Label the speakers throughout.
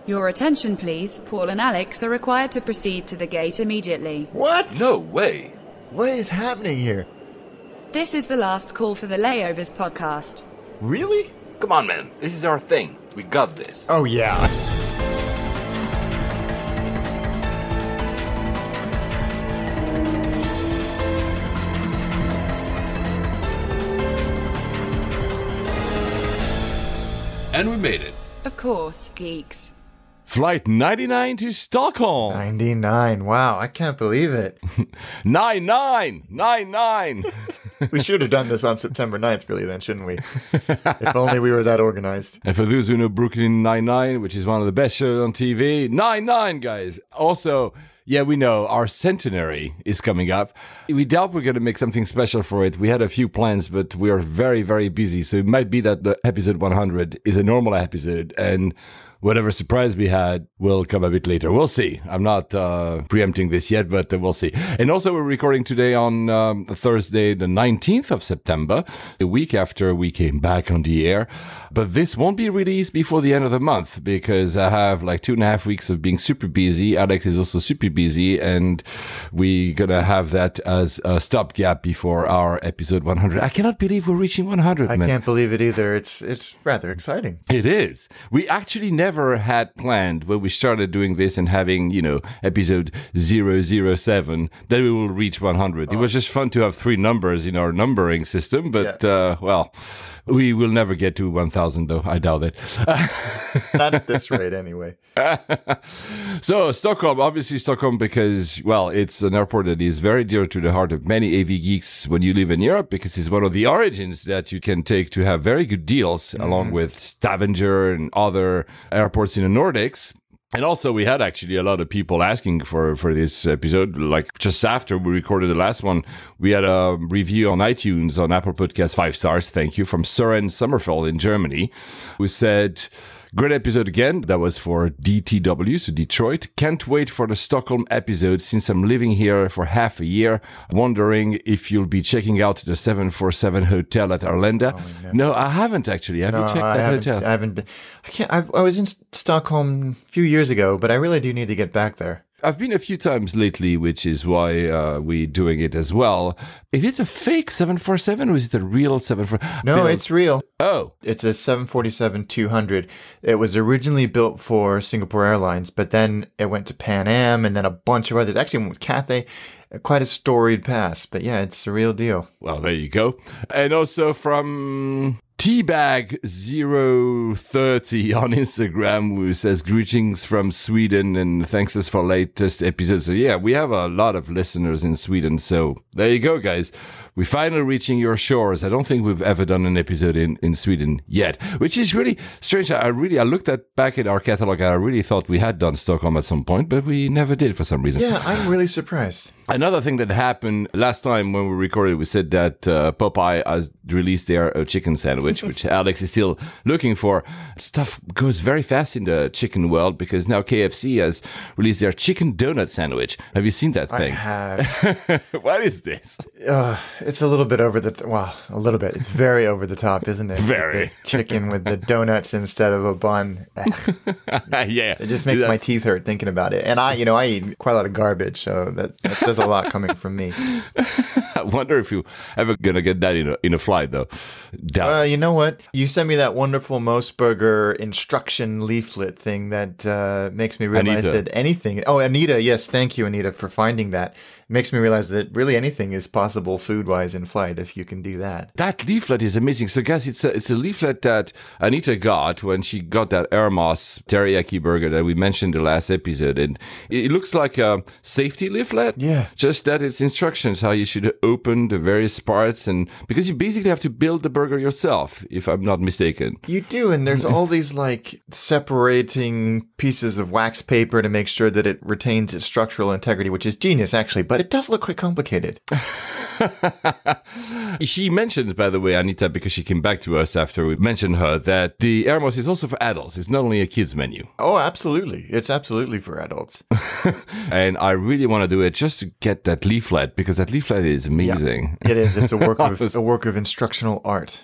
Speaker 1: Your attention, please. Paul and Alex are required to proceed to the gate immediately.
Speaker 2: What?
Speaker 3: No way.
Speaker 2: What is happening here?
Speaker 1: This is the last call for the Layovers podcast.
Speaker 2: Really?
Speaker 3: Come on, man. This is our thing. We got this.
Speaker 2: Oh, yeah.
Speaker 3: And we made it.
Speaker 1: Of course, geeks.
Speaker 4: Flight 99 to Stockholm.
Speaker 2: 99. Wow, I can't believe it.
Speaker 4: 99.
Speaker 2: We should have done this on September 9th, really, then, shouldn't we? If only we were that organized.
Speaker 4: And for those who know Brooklyn Nine-Nine, which is one of the best shows on TV, 99, guys. Also, yeah, we know our centenary is coming up. We doubt we're going to make something special for it. We had a few plans, but we are very, very busy. So it might be that the episode 100 is a normal episode, and whatever surprise we had will come a bit later. We'll see. I'm not preempting this yet, but we'll see. And also, we're recording today on Thursday, the 19th of September, the week after we came back on the air. But this won't be released before the end of the month because I have like 2.5 weeks of being super busy. Alex is also super busy, and we're going to have that as a stopgap before our episode 100. I cannot believe we're reaching 100, man.
Speaker 2: I can't believe it either. It's rather exciting.
Speaker 4: It is. We actually never had planned when we started doing this and having, episode 007 that we will reach 100. It was just fun to have 3 numbers in our numbering system, but, we will never get to 1,000, though. I doubt it.
Speaker 2: Not at this rate, anyway.
Speaker 4: So, Stockholm, obviously Stockholm because, well, it's an airport that is very dear to the heart of many AV geeks when you live in Europe because it's one of the origins that you can take to have very good deals along with Stavanger and other airports in the Nordics. And also, we had actually a lot of people asking for this episode. Like just after we recorded the last one, we had a review on iTunes on Apple Podcasts, 5 stars. Thank you, from Søren Sommerfeld in Germany, who said, great episode again. That was for DTW, so Detroit. Can't wait for the Stockholm episode since I'm living here for half a year. Wondering if you'll be checking out the 747 hotel at Arlanda.
Speaker 2: Oh,
Speaker 4: no, I haven't actually. Have you checked that hotel?
Speaker 2: I haven't been. I was in Stockholm a few years ago, but I really do need to get back there.
Speaker 4: I've been a few times lately, which is why we're doing it as well. Is it a fake 747 or is it a real 747?
Speaker 2: No, it's real.
Speaker 4: Oh.
Speaker 2: It's a 747-200. It was originally built for Singapore Airlines, but then it went to Pan Am and then a bunch of others. Actually, went with Cathay. Quite a storied past, but yeah, it's a real deal.
Speaker 4: Well, there you go. And also from Teabag030 on Instagram, who says greetings from Sweden and thanks us for latest episodes. So yeah, we have a lot of listeners in Sweden. So there you go, guys. We're finally reaching your shores. I don't think we've ever done an episode in Sweden yet, which is really strange. I looked back at our catalog and I really thought we had done Stockholm at some point, but we never did for some reason.
Speaker 2: Yeah, I'm really surprised.
Speaker 4: Another thing that happened last time when we recorded, we said that Popeye has released their chicken sandwich, which Alex is still looking for. Stuff goes very fast in the chicken world because now KFC has released their chicken donut sandwich. Have you seen that thing?
Speaker 2: I have.
Speaker 4: What is this?
Speaker 2: It's a little bit over the a little bit. It's very over the top, isn't it?
Speaker 4: Very.
Speaker 2: The chicken with the donuts instead of a bun.
Speaker 4: Yeah.
Speaker 2: It just makes my teeth hurt thinking about it. And I eat quite a lot of garbage, so that says a lot coming from me.
Speaker 4: I wonder if you ever gonna get that in a flight though.
Speaker 2: You know what? You sent me that wonderful Mossberger instruction leaflet thing that makes me realize that anything. Oh, Anita, yes, thank you, Anita, for finding that. Makes me realize that really anything is possible food-wise in flight if you can do that.
Speaker 4: That leaflet is amazing. So, guys, it's a leaflet that Anita got when she got that AirMos teriyaki burger that we mentioned in the last episode. And it looks like a safety leaflet.
Speaker 2: Yeah.
Speaker 4: Just that it's instructions how you should open the various parts. And because you basically have to build the burger yourself, if I'm not mistaken.
Speaker 2: You do. And there's all these like separating pieces of wax paper to make sure that it retains its structural integrity, which is genius, actually. But it does look quite complicated.
Speaker 4: She mentioned, by the way, Anita, because she came back to us after we mentioned her, that the AirMos is also for adults. It's not only a kids menu.
Speaker 2: Oh, absolutely. It's absolutely for adults.
Speaker 4: And I really want to do it just to get that leaflet, because that leaflet is amazing.
Speaker 2: Yeah, it is. It's a work of instructional art.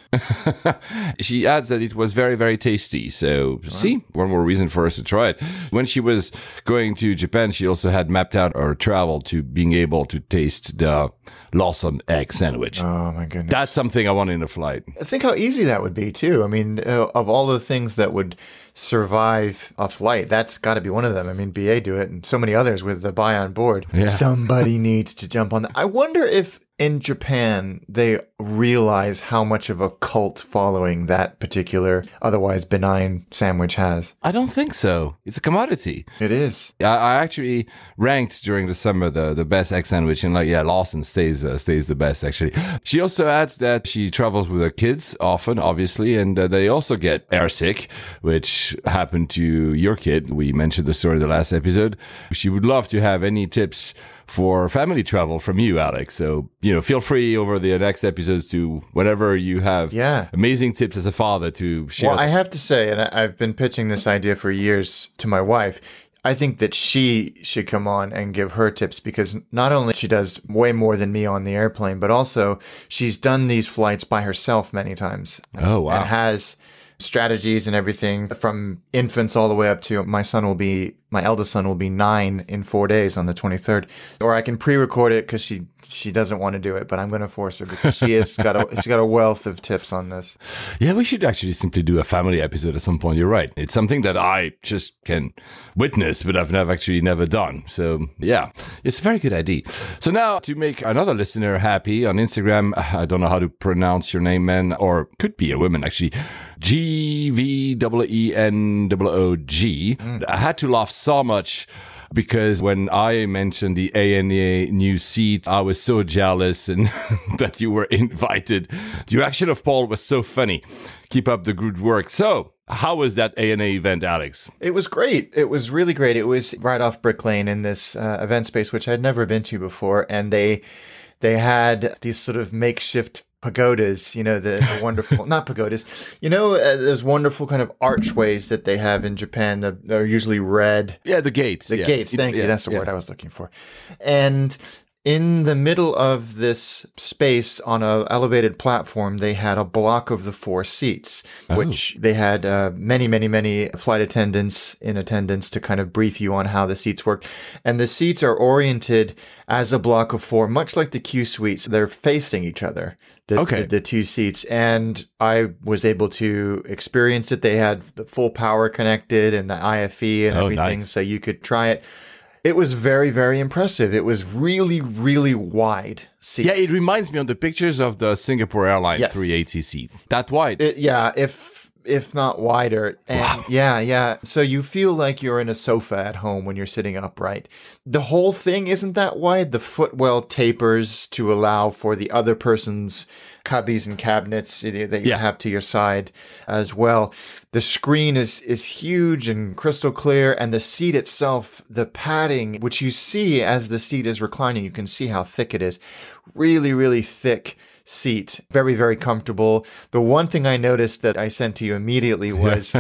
Speaker 4: She adds that it was very, very tasty. So, see, one more reason for us to try it. When she was going to Japan, she also had mapped out her travel to being able to taste the Lawson egg sandwich.
Speaker 2: Oh, my goodness.
Speaker 4: That's something I want in a flight.
Speaker 2: Think how easy that would be, too. I mean, of all the things that would survive a flight, that's got to be one of them. I mean, BA do it, and so many others with the buy on board. Yeah. Somebody needs to jump on that. I wonder if in Japan they realize how much of a cult following that particular otherwise benign sandwich has.
Speaker 4: I don't think so. It's a commodity.
Speaker 2: It is.
Speaker 4: I actually ranked during the summer the best egg sandwich, and Lawson stays the best, actually. She also adds that she travels with her kids often, obviously, and they also get airsick, which happened to your kid. We mentioned the story in the last episode. She would love to have any tips for family travel from you, Alex. So, feel free over the next episodes to whatever you have amazing tips as a father to share.
Speaker 2: Well, I have to say, and I've been pitching this idea for years to my wife, I think that she should come on and give her tips, because not only she does way more than me on the airplane, but also she's done these flights by herself many times.
Speaker 4: Oh, wow.
Speaker 2: And has strategies and everything from infants all the way up to my eldest son will be 9 in 4 days on the 23rd. Or I can pre-record it because she doesn't want to do it, but I'm going to force her because she's got a wealth of tips on this.
Speaker 4: Yeah, we should actually simply do a family episode at some point. You're right. It's something that I just can witness, but I've never done. So yeah, it's a very good idea. So now to make another listener happy on Instagram, I don't know how to pronounce your name, man, or could be a woman actually. GVENOOG. I had to laugh so much because when I mentioned the ANA new seat, I was so jealous and that you were invited. The reaction of Paul was so funny. Keep up the good work. So, how was that ANA event, Alex?
Speaker 2: It was great. It was really great. It was right off Brick Lane in this event space, which I'd never been to before. And they had these sort of makeshift pagodas, the wonderful, not pagodas, those wonderful kind of archways that they have in Japan. They're usually red.
Speaker 4: Yeah, the gates.
Speaker 2: Gates. Thank you. That's the word I was looking for. And in the middle of this space on an elevated platform, they had a block of the 4 seats, which they had many, many, many flight attendants in attendance to kind of brief you on how the seats work. And the seats are oriented as a block of 4, much like the Q suites. They're facing each other, the 2 seats. And I was able to experience it. They had the full power connected and the IFE and everything, nice. So you could try it. It was very, very impressive. It was really, really wide seat.
Speaker 4: Yeah, it reminds me of the pictures of the Singapore Airlines 380 seat. That wide.
Speaker 2: If not wider. And
Speaker 4: wow.
Speaker 2: Yeah. So you feel like you're in a sofa at home when you're sitting upright. The whole thing isn't that wide. The footwell tapers to allow for the other person's cubbies and cabinets that you have to your side as well. The screen is huge and crystal clear, and the seat itself, the padding, which you see as the seat is reclining, you can see how thick it is. Really, really thick seat. Very, very comfortable. The one thing I noticed that I sent to you immediately was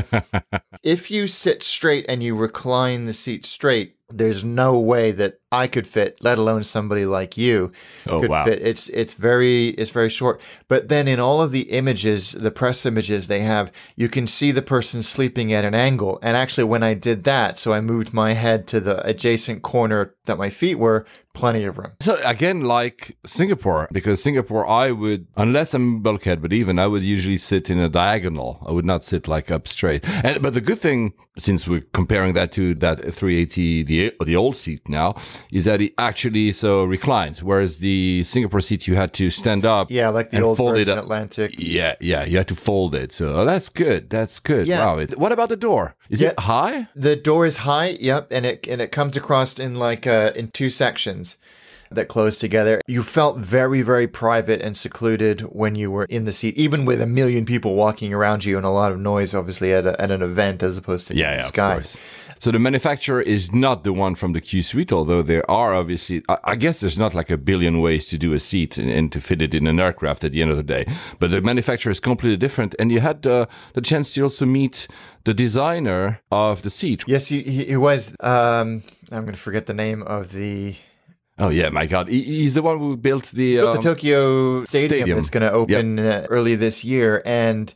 Speaker 2: if you sit straight and you recline the seat straight, there's no way that I could fit, let alone somebody like you could fit. It's very short. But then in all of the images, the press images they have, you can see the person sleeping at an angle. And actually when I did that, so I moved my head to the adjacent corner that my feet were, plenty of room.
Speaker 4: So again, like Singapore, because Singapore, I would, unless I'm bulkhead, but even I would usually sit in a diagonal. I would not sit like up straight. But the good thing, since we're comparing that to that 380, the old seat now, is that it actually reclines, whereas the Singapore seat you had to stand up.
Speaker 2: Yeah, like the old Virgin Atlantic.
Speaker 4: Yeah, you had to fold it. So that's good. Yeah. Wow. What about the door? Is it high?
Speaker 2: The door is high. Yep, and it comes across in in 2 sections. that closed together. You felt very, very private and secluded when you were in the seat, even with a million people walking around you and a lot of noise, obviously, at an event as opposed to in the sky.
Speaker 4: Of course. So the manufacturer is not the one from the Q Suite, although there are obviously, I guess there's not like a billion ways to do a seat and to fit it in an aircraft at the end of the day. But the manufacturer is completely different. And you had the chance to also meet the designer of the seat.
Speaker 2: Yes, he was. I'm going to forget the name of the...
Speaker 4: Oh, yeah, my God. He's the one who built the
Speaker 2: Tokyo Stadium that's going to open early this year. And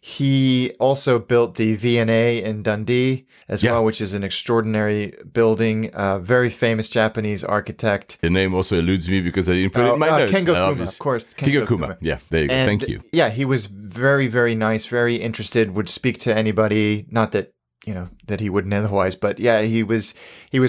Speaker 2: he also built the V&A in Dundee as well, which is an extraordinary building. Very famous Japanese architect.
Speaker 4: The name also eludes me because I didn't put it in my notes.
Speaker 2: Kengo Kuma, of course.
Speaker 4: Kengo Kuma. Yeah, there you go. Thank you.
Speaker 2: Yeah, he was very, very nice, very interested, would speak to anybody. Not that, that he wouldn't otherwise, but yeah, he was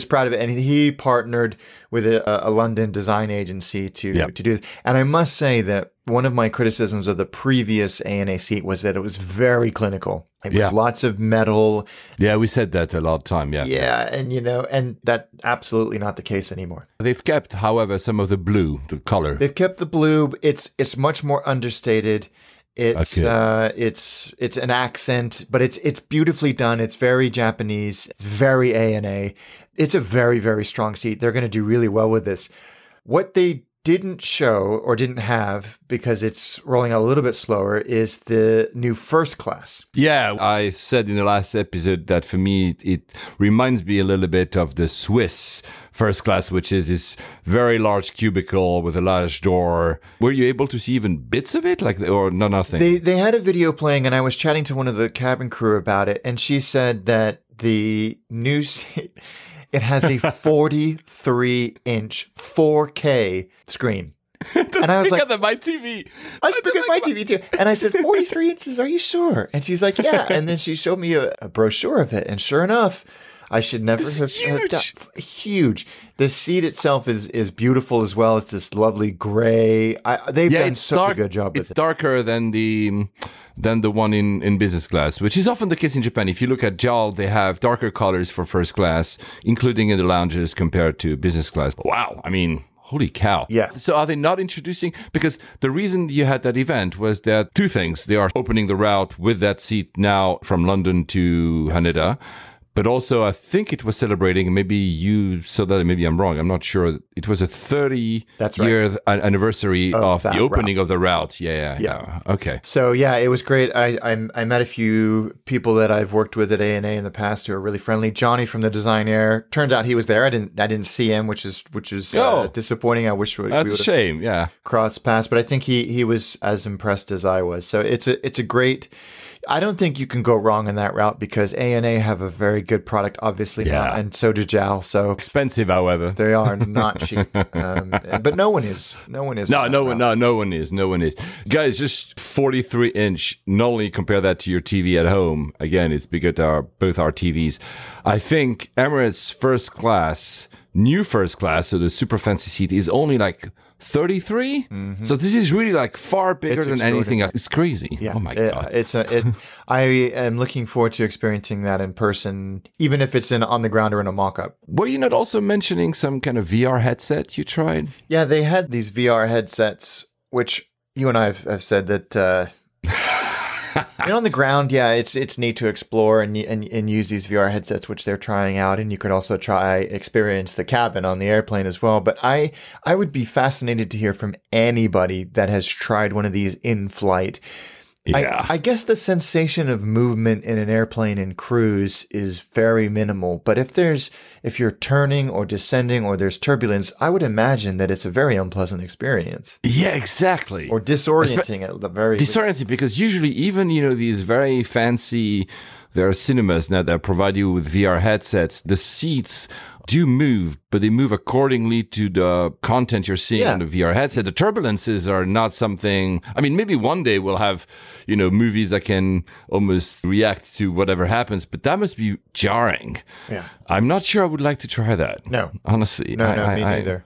Speaker 2: proud of it. And he partnered with a London design agency to do it. And I must say that one of my criticisms of the previous ANA seat was that it was very clinical. It was lots of metal.
Speaker 4: Yeah, we said that a lot of time. Yeah.
Speaker 2: Yeah. And, and that's absolutely not the case anymore.
Speaker 4: They've kept, however, some of the blue, the color.
Speaker 2: They've kept the blue. It's much more understated. It's an accent, but it's beautifully done. It's very Japanese. It's very ANA. It's a very, very strong seat. They're going to do really well with this. What they didn't show or didn't have, because it's rolling out a little bit slower, is the new first class.
Speaker 4: Yeah, I said in the last episode that for me, it reminds me a little bit of the Swiss first class, which is this very large cubicle with a large door. Were you able to see even bits of it, or nothing?
Speaker 2: They had a video playing, and I was chatting to one of the cabin crew about it, and she said that the new seat, it has a 43-inch 4K screen.
Speaker 4: And I was like, my TV.
Speaker 2: That's bigger than my TV too. And I said, 43 inches, are you sure? And she's like, yeah. And then she showed me a brochure of it. And sure enough, I should never have huge. The seat itself is beautiful as well. It's this lovely gray. They've done such a good job with it.
Speaker 4: It's darker than the one in business class, which is often the case in Japan. If you look at JAL, they have darker colors for first class, including in the lounges compared to business class. Wow. I mean, holy cow.
Speaker 2: Yeah.
Speaker 4: So are they not introducing? Because the reason you had that event was that two things. They are opening the route with that seat now from London to Haneda. But also, I think it was celebrating, maybe you saw that, maybe I'm wrong, I'm not sure. It was a 30-year anniversary of the opening of the route. Yeah. Okay.
Speaker 2: So, yeah, it was great. I met a few people that I've worked with at ANA in the past who are really friendly. Johnny from the Design Air, turns out he was there. I didn't see him, which is disappointing. I wish we would have
Speaker 4: a shame,
Speaker 2: crossed paths. But I think he was as impressed as I was. So it's a great... I don't think you can go wrong in that route because ANA have a very good product, obviously, now, and so do JAL. So
Speaker 4: expensive, however.
Speaker 2: They are not cheap, but no one is. No one is.
Speaker 4: No one is. Guys, just 43-inch. Not only compare that to your TV at home. Again, it's bigger than both our TVs. I think Emirates first class, new first class, so the super fancy seat is only like 33. Mm-hmm. So this is really like far bigger than anything else. It's crazy.
Speaker 2: Yeah.
Speaker 4: Oh my God.
Speaker 2: I am looking forward to experiencing that in person, even if it's on the ground or in a mock-up.
Speaker 4: Were you not also mentioning some kind of VR headset you tried?
Speaker 2: Yeah, they had these VR headsets, which you and I have said that... on the ground, it's neat to explore and use these VR headsets, which they're trying out, and you could also experience the cabin on the airplane as well. But I would be fascinated to hear from anybody that has tried one of these in flight.
Speaker 4: Yeah.
Speaker 2: I guess the sensation of movement in an airplane in cruise is very minimal. But if you're turning or descending or there's turbulence, I would imagine that it's a very unpleasant experience.
Speaker 4: Yeah, exactly.
Speaker 2: Or disorienting at the very least.
Speaker 4: Disorienting, because usually even, these very fancy, there are cinemas now that provide you with VR headsets. The seats do move, but they move accordingly to the content you're seeing on the VR headset. The turbulences are not something... I mean, maybe one day we'll have, movies that can almost react to whatever happens, but that must be jarring.
Speaker 2: Yeah.
Speaker 4: I'm not sure I would like to try that.
Speaker 2: No.
Speaker 4: Honestly.
Speaker 2: No, me neither.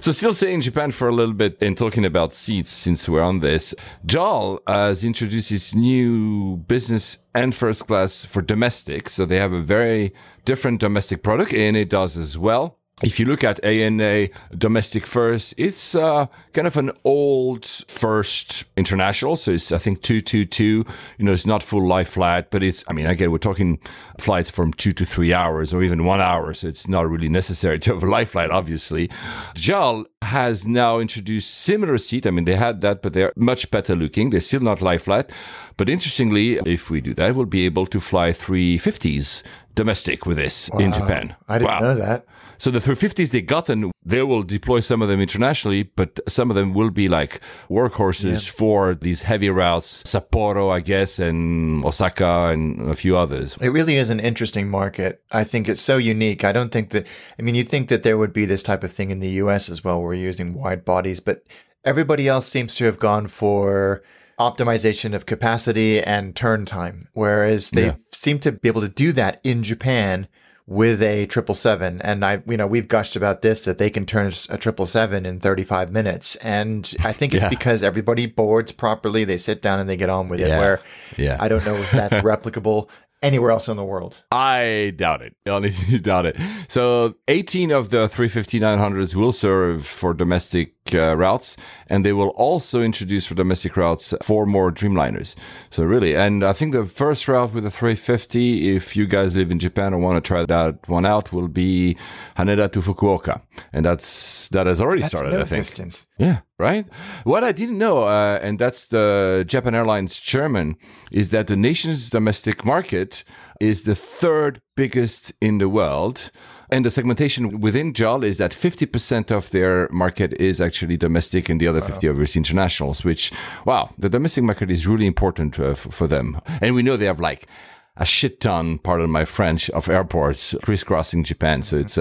Speaker 4: So still staying in Japan for a little bit and talking about seats since we're on this. JAL has introduced its new business and first class for domestic. So they have a very different domestic product, and it does as well. if you look at ANA domestic first, it's kind of an old first international. So it's, I think, 222. It's not full lie flat, but it's, again, we're talking flights from 2 to 3 hours or even 1 hour. So it's not really necessary to have a lie flat, obviously. JAL has now introduced similar seat. They had that, but they're much better looking. They're still not lie flat. But interestingly, if we do that, we'll be able to fly 350s domestic with this in Japan.
Speaker 2: I didn't know that.
Speaker 4: So the 350s they got, and they will deploy some of them internationally, but some of them will be like workhorses for these heavy routes, Sapporo, I guess, and Osaka, and a few others.
Speaker 2: It really is an interesting market. I think it's so unique. I don't think that, you'd think that there would be this type of thing in the US as well, where we're using wide bodies, but everybody else seems to have gone for optimization of capacity and turn time, whereas they seem to be able to do that in Japan with a 777. And we've gushed about this, that they can turn a 777 in 35 minutes. And I think it's because everybody boards properly. They sit down and they get on with it, where I don't know if that's replicable anywhere else in the world.
Speaker 4: I doubt it. Honestly, doubt it. So 18 of the 350-900s will serve for domestic routes, and they will also introduce for domestic routes 4 more Dreamliners. So really, and I think the first route with the 350, if you guys live in Japan or want to try that one out, will be Haneda to Fukuoka, and that has already started. I think
Speaker 2: distance.
Speaker 4: Yeah, right. What I didn't know, and that's the Japan Airlines chairman, is that the nation's domestic market is the 3rd biggest in the world. And the segmentation within JAL is that 50% of their market is actually domestic and the other 50 are internationals, which, the domestic market is really important for them. And we know they have like a shit ton, pardon my French, of airports crisscrossing Japan. So it's,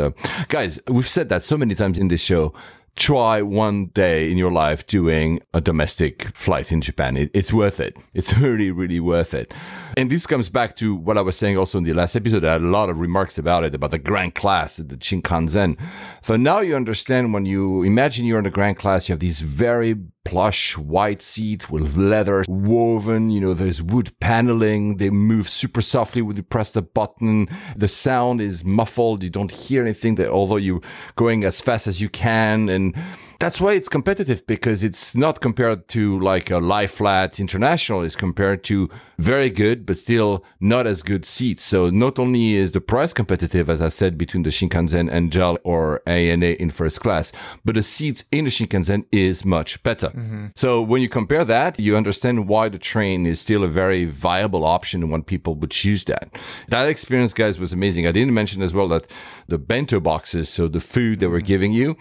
Speaker 4: guys, we've said that so many times in this show. Try one day in your life doing a domestic flight in Japan. It's worth it. It's really, really worth it. And this comes back to what I was saying also in the last episode. I had a lot of remarks about it, about the Grand Class, the Shinkansen. So now you understand, when you imagine you're in the Grand Class, you have these very plush white seat with leather woven, there's wood paneling. They move super softly when you press the button. The sound is muffled. You don't hear anything, although you're going as fast as you can. And that's why it's competitive, because it's not compared to like a lie flat international. It's compared to very good, but still not as good seats. So not only is the price competitive, as I said, between the Shinkansen and JAL or ANA in first class, but the seats in the Shinkansen is much better. Mm-hmm. So when you compare that, you understand why the train is still a very viable option and when people would choose that. That experience, guys, was amazing. I didn't mention as well that the bento boxes, so the food they were giving you,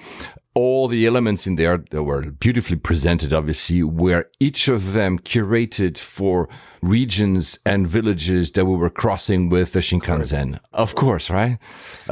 Speaker 4: all the elements in there that were beautifully presented, obviously, were each of them curated for regions and villages that we were crossing with the Shinkansen. Of course, right?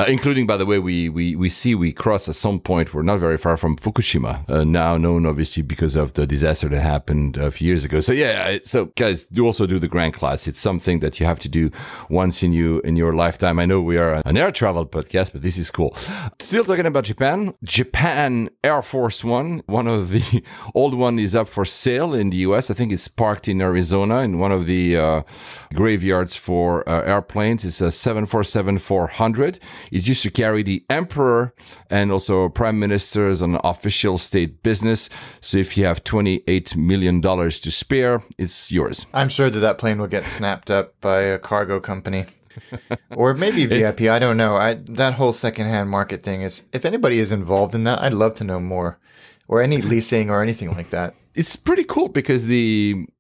Speaker 4: Including, by the way, we cross at some point, we're not very far from Fukushima, now known, obviously, because of the disaster that happened a few years ago. So yeah, so guys, do also do the Grand Class. It's something that you have to do once in your lifetime. I know we are an air travel podcast, but this is cool. Still talking about Japan Air Force One of the old one is up for sale in the US. I think it's parked in Arizona in one of the graveyards for airplanes. It's a 747-400. It used to carry the emperor and also prime ministers on official state business. So if you have $28 million to spare, it's yours.
Speaker 2: I'm sure that plane will get snapped up by a cargo company. Or maybe VIP, I don't know. That whole secondhand market thing is, if anybody is involved in that, I'd love to know more. Or any leasing or anything like that.
Speaker 4: It's pretty cool because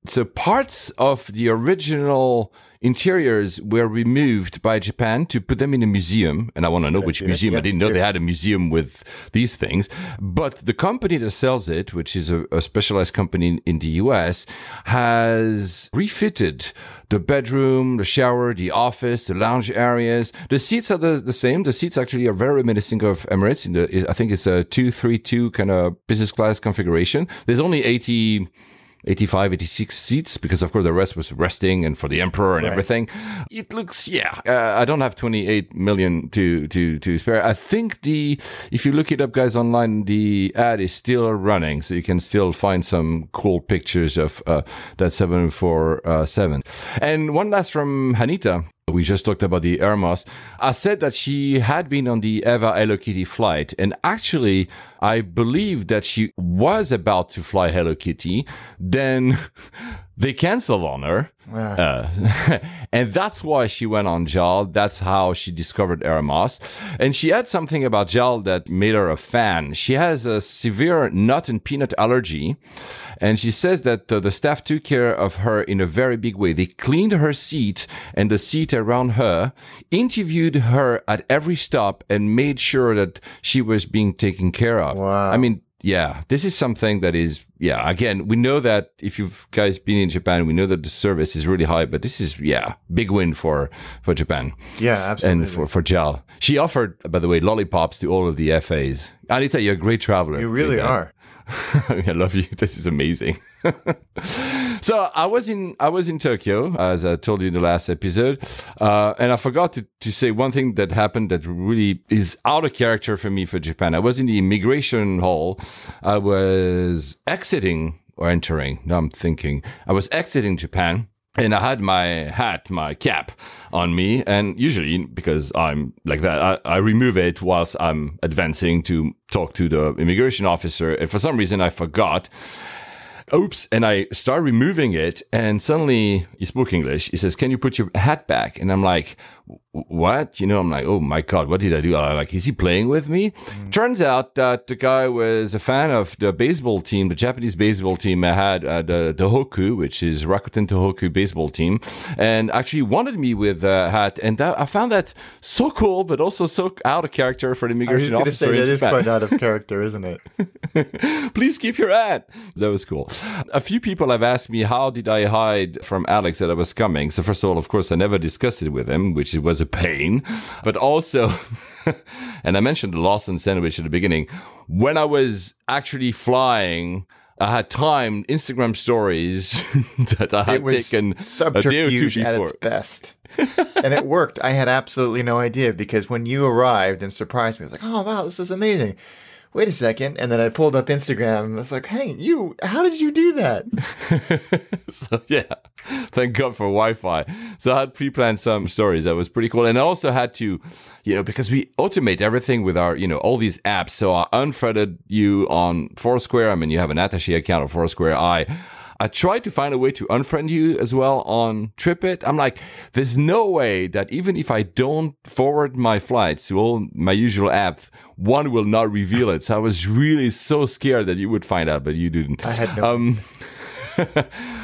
Speaker 4: so parts of the original interiors were removed by Japan to put them in a museum. And I want to know which museum. I didn't know they had a museum with these things. But the company that sells it, which is a specialized company in the US, has refitted the bedroom, the shower, the office, the lounge areas. The seats are the same. The seats actually are very reminiscent of Emirates. I think it's a 232 kind of business class configuration. There's only 85, 86 seats because, of course, the rest was resting and for the emperor and everything. It looks, I don't have 28 million to spare. I think if you look it up, guys, online, the ad is still running, so you can still find some cool pictures of that 747. And one last from Hanita. We just talked about the AirMos. I said that she had been on the Eva Hello Kitty flight. And actually, I believe that she was about to fly Hello Kitty. Then they canceled on her. Wow. And that's why she went on JAL. That's how she discovered AirMos. And she had something about JAL that made her a fan. She has a severe nut and peanut allergy. And she says that the staff took care of her in a very big way. They cleaned her seat and the seat around her, interviewed her at every stop, and made sure that she was being taken care of.
Speaker 2: Wow.
Speaker 4: I mean, yeah, this is something that is, yeah, again, we know that if you've guys been in Japan, we know that the service is really high, but this is, yeah, big win for Japan.
Speaker 2: Yeah, absolutely.
Speaker 4: And for JAL. She offered, by the way, lollipops to all of the FAs. Anita, you're a great traveler.
Speaker 2: You really are.
Speaker 4: I love you. This is amazing. So I was in Tokyo, as I told you in the last episode, and I forgot to say one thing that happened that really is out of character for me for Japan. I was in the immigration hall. I was exiting or entering. Now I'm thinking. I was exiting Japan. And I had my hat, my cap on me. And usually, because I'm like that, I remove it whilst I'm advancing to talk to the immigration officer. And for some reason, I forgot. Oops. And I start removing it. And suddenly, he spoke English. He says, "Can you put your hat back?" And I'm like, what? You know, I'm like, oh my God, what did I do? I'm like, is he playing with me? Turns out that the guy was a fan of the baseball team, the Japanese baseball team. I had the Hoku, which is Rakuten Tohoku baseball team, and actually wanted me with a hat. And I found that so cool, but also so out of character for the immigration officer.
Speaker 2: That is quite out of character, isn't
Speaker 4: it? Please keep your hat. That was cool. A few people have asked me, how did I hide from Alex that I was coming? So first of all, of course, I never discussed it with him, which was a pain, but also, and I mentioned the Lawson sandwich at the beginning, when I was actually flying, I had timed Instagram stories that I had taken a day or two before.
Speaker 2: At its best. And it worked. I had absolutely no idea, because when you arrived and surprised me, I was like, oh, wow, this is amazing. Wait a second. And then I pulled up Instagram and I was like, hey, how did you do that?
Speaker 4: So, yeah, thank God for Wi-Fi. So I had pre-planned some stories. That was pretty cool. And I also had to, because we automate everything with our, all these apps. So I unfriended you on Foursquare. I mean, you have an attaché account on Foursquare. I tried to find a way to unfriend you as well on TripIt. I'm like, there's no way that even if I don't forward my flights to all my usual apps, one will not reveal it. So I was really so scared that you would find out, but you didn't.
Speaker 2: I had no.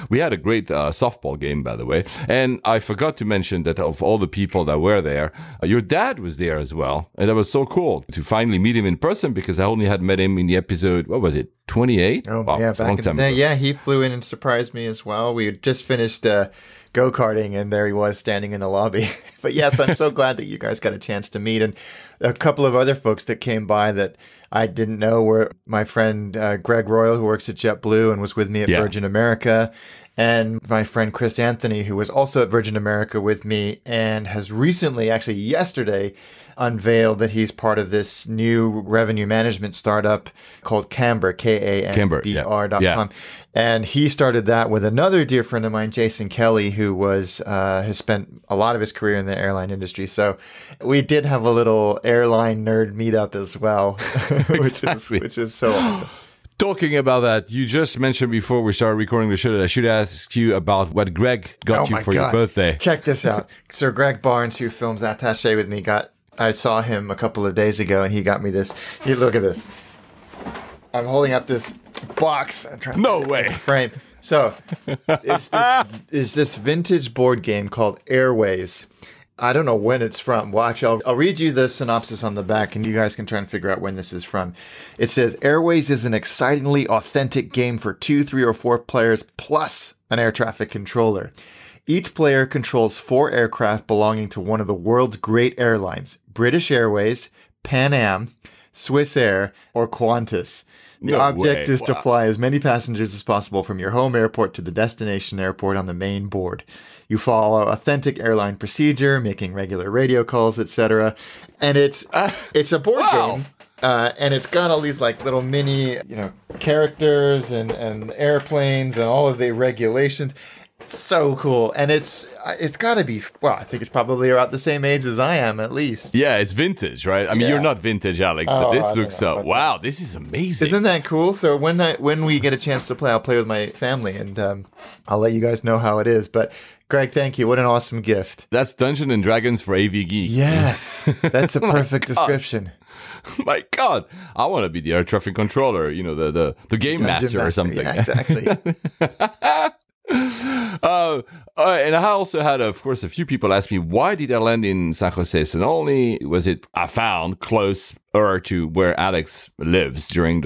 Speaker 4: We had a great softball game, by the way. And I forgot to mention that of all the people that were there, your dad was there as well. And that was so cool to finally meet him in person, because I only had met him in the episode, what was it, 28?
Speaker 2: Oh, wow, yeah, back in the day. Yeah, he flew in and surprised me as well. We had just finished go-karting, and there he was standing in the lobby. But yes, I'm so glad that you guys got a chance to meet. And a couple of other folks that came by that I didn't know were my friend Greg Royal, who works at JetBlue and was with me at Virgin America, and my friend Chris Anthony, who was also at Virgin America with me and has recently, actually yesterday, unveiled that he's part of this new revenue management startup called Camber, Kambr.com.
Speaker 4: Yeah.
Speaker 2: And he started that with another dear friend of mine, Jason Kelly, who has spent a lot of his career in the airline industry. So we did have a little airline nerd meetup as well, which is so awesome.
Speaker 4: Talking about that, you just mentioned before we started recording the show that I should ask you about what Greg got you for your birthday.
Speaker 2: Check this out. Sir Greg Barnes, who films Attaché with me, I saw him a couple of days ago, and he got me this. Look at this. I'm holding up this box. I'm trying
Speaker 4: no way.
Speaker 2: Frame. So it's this vintage board game called Airways. I don't know when it's from. Well, actually, I'll read you the synopsis on the back, and you guys can try and figure out when this is from. It says, Airways is an excitingly authentic game for 2, 3, or 4 players plus an air traffic controller. Each player controls 4 aircraft belonging to one of the world's great airlines, British Airways, Pan Am, Swiss Air, or Qantas. The object is to fly as many passengers as possible from your home airport to the destination airport on the main board. You follow authentic airline procedure, making regular radio calls, etc. And it's a board game. And it's got all these like little mini, characters and airplanes and all of the regulations. So cool. And it's got to be, well, I think it's probably about the same age as I am, at least.
Speaker 4: Yeah, it's vintage, right? I mean, you're not vintage, Alex, but this looks so, wow, this is amazing.
Speaker 2: Isn't that cool? So when we get a chance to play, I'll play with my family, and I'll let you guys know how it is. But Greg, thank you. What an awesome gift.
Speaker 4: That's Dungeons and Dragons for avgeek.
Speaker 2: Yes, that's a perfect description.
Speaker 4: My God, I want to be the air traffic controller, you know, the game master or something.
Speaker 2: Yeah, exactly.
Speaker 4: And I also had, of course, a few people ask me, why did I land in San Jose? So not only was it, I found closer to where Alex lives during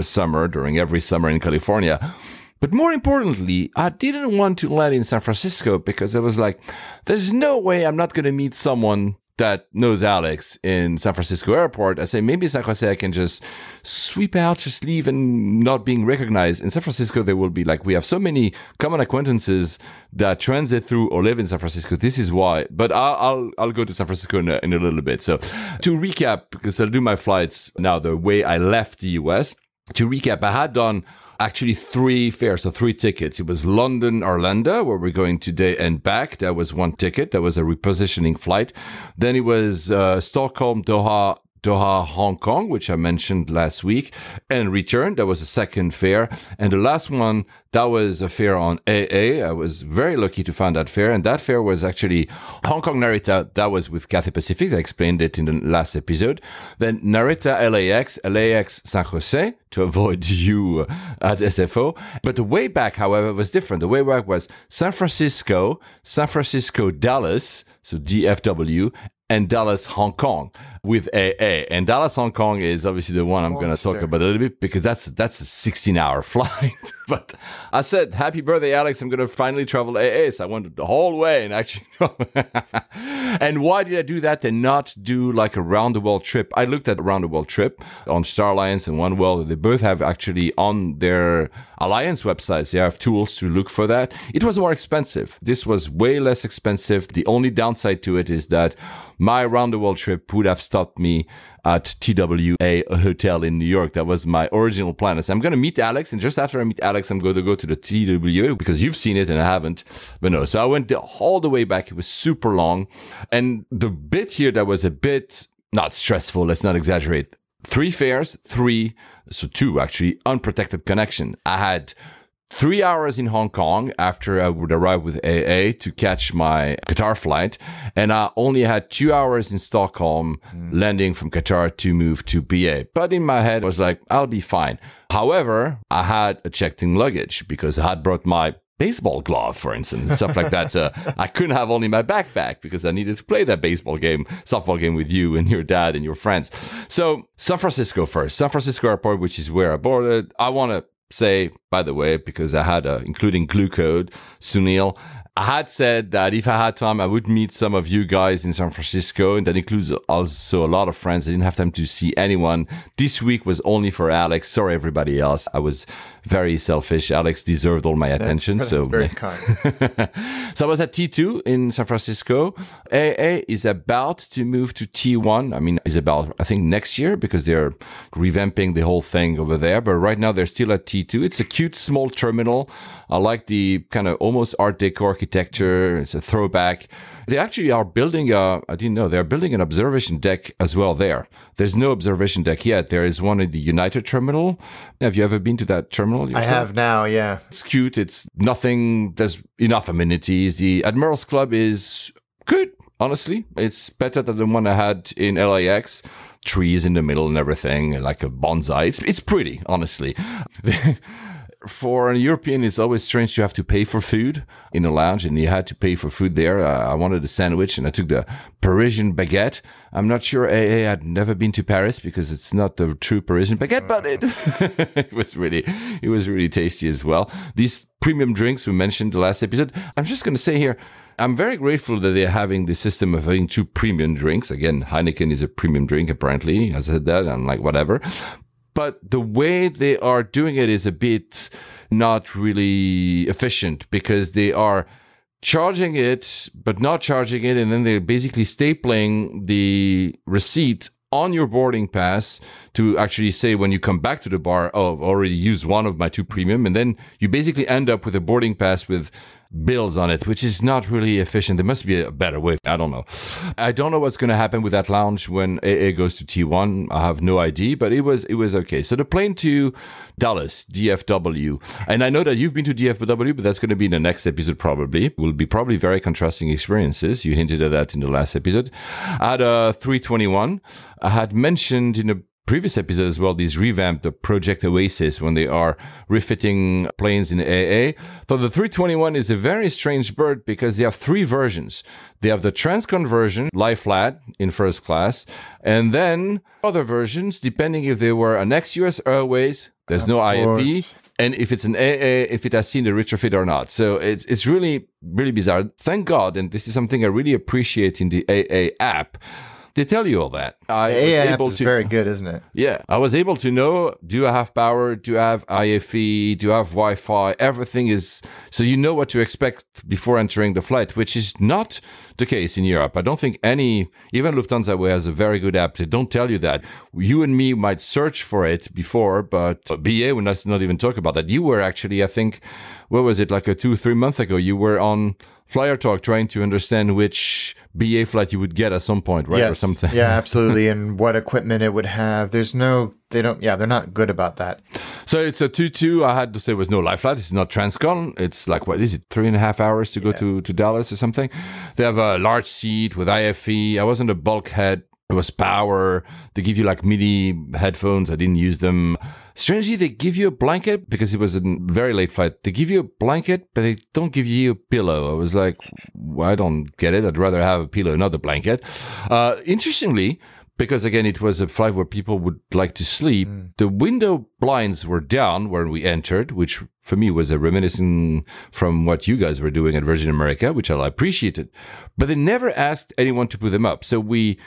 Speaker 4: every summer in California, but more importantly, I didn't want to land in San Francisco because I was like, there's no way I'm not going to meet someone that knows Alex in San Francisco airport. I say, maybe San Jose, I can just sweep out, just leave and not being recognized. In San Francisco, there will be like, we have so many common acquaintances that transit through or live in San Francisco. This is why. But I'll go to San Francisco in a little bit. So to recap, because I'll do my flights now the way I left the US. To recap, I had done actually 3 fares, so 3 tickets. It was London, Orlando, where we're going today and back. That was 1 ticket. That was a repositioning flight. Then it was Stockholm, Doha, Hong Kong, which I mentioned last week, and return. That was a 2nd fare. And the last one, that was a fare on AA. I was very lucky to find that fare. And that fare was actually Hong Kong Narita. That was with Cathay Pacific. I explained it in the last episode. Then Narita LAX San Jose, to avoid you at SFO. But the way back, however, was different. The way back was San Francisco, Dallas, so DFW, and Dallas, Hong Kong with AA. And Dallas, Hong Kong is obviously the one I'm going to talk about a little bit because that's a 16-hour flight. But I said, happy birthday, Alex. I'm going to finally travel AA. So I went the whole way and actually... And why did I do that and not do like a round-the-world trip? I looked at a round-the-world trip on Star Alliance and OneWorld. They both have actually on their Alliance websites, they have tools to look for that. It was more expensive. This was way less expensive. The only downside to it is that my round-the-world trip would have stopped me at TWA, a hotel in New York. That was my original plan. I said, I'm going to meet Alex, and just after I meet Alex, I'm going to go to the TWA because you've seen it and I haven't. But no, so I went all the way back. It was super long. And the bit here that was a bit not stressful, let's not exaggerate. 3 fares, 2 actually, unprotected connection. I had 3 hours in Hong Kong after I would arrive with AA to catch my Qatar flight. And I only had 2 hours in Stockholm landing from Qatar to move to BA. But in my head, I was like, I'll be fine. However, I had a checked-in luggage because I had brought my baseball glove, for instance, and stuff like that. So I couldn't have only my backpack because I needed to play that softball game with you and your dad and your friends. So San Francisco first. San Francisco Airport, which is where I boarded. I want to say, by the way, because I had including Glue Code, Sunil, I had said that if I had time, I would meet some of you guys in San Francisco, and that includes also a lot of friends. I didn't have time to see anyone. This week was only for Alex. Sorry, everybody else. I was very selfish. Alex deserved all my attention. That's
Speaker 2: very kind.
Speaker 4: So I was at T2 in San Francisco. AA is about to move to T1. I mean, is about, I think, next year because they're revamping the whole thing over there. But right now, they're still at T2. It's a cute, small terminal. I like the kind of almost Art Deco architecture. It's a throwback. They actually are building I didn't know, they're building an observation deck as well there. There's no observation deck yet. There is one in the United Terminal. Have you ever been to that terminal yourself?
Speaker 2: I have now, yeah.
Speaker 4: It's cute. It's nothing, there's enough amenities. The Admirals Club is good, honestly. It's better than the one I had in LAX. Trees in the middle and everything, like a bonsai. It's pretty, honestly. For a European, it's always strange to have to pay for food in a lounge, and you had to pay for food there. I wanted a sandwich, and I took the Parisian baguette. I'm not sure AA had never been to Paris because it's not the true Parisian baguette, but it was really tasty as well. These premium drinks we mentioned the last episode. I'm just going to say here, I'm very grateful that they're having the system of having 2 premium drinks. Again, Heineken is a premium drink, apparently. I said that, I'm like, whatever. But the way they are doing it is a bit not really efficient because they are charging it, but not charging it. And then they're basically stapling the receipt on your boarding pass to actually say when you come back to the bar, oh, I've already used one of my 2 premium. And then you basically end up with a boarding pass with bills on it, which is not really efficient. There must be a better way. I don't know. I don't know what's going to happen with that lounge when AA goes to T1. I have no idea, but it was okay. So the plane to Dallas, DFW. And I know that you've been to DFW, but that's going to be in the next episode probably. Will be probably very contrasting experiences. You hinted at that in the last episode. I had a 321. I had mentioned in a previous episode as well, these revamped the Project Oasis when they are refitting planes in AA. So the 321 is a very strange bird because they have three versions. They have the transcon version, lie flat in first class, and then other versions, depending if they were an ex-US Airways, there's no IFE, and if it's an AA, if it has seen the retrofit or not. So it's really, really bizarre. Thank God, and this is something I really appreciate in the AA app, they tell you all that.
Speaker 2: The AA app is very good, isn't it?
Speaker 4: Yeah. I was able to know, do I have power? Do I have IFE? Do I have Wi-Fi? Everything is... So you know what to expect before entering the flight, which is not the case in Europe. I don't think any... Even Lufthansa has a very good app. They don't tell you that. You and me might search for it before, but BA, let's not even talk about that. You were actually, I think, what was it, like 2-3 months ago, you were on Flyer Talk trying to understand which BA flight you would get at some point, right?
Speaker 2: Yes.
Speaker 4: Or something.
Speaker 2: Yeah, absolutely. And what equipment it would have. They're not good about that.
Speaker 4: So it's a 2-2. I had to say it was no lie flight. It's not transcon. It's like, what is it, 3.5 hours to go to Dallas or something? They have a large seat with IFE. I wasn't a bulkhead. It was power. They give you like MIDI headphones. I didn't use them. Strangely, they give you a blanket because it was a very late flight. They give you a blanket, but they don't give you a pillow. I was like, well, I don't get it. I'd rather have a pillow, not a blanket. Interestingly, because again, it was a flight where people would like to sleep, the window blinds were down when we entered, which for me was a reminiscent from what you guys were doing at Virgin America, which I appreciated. But they never asked anyone to put them up. So we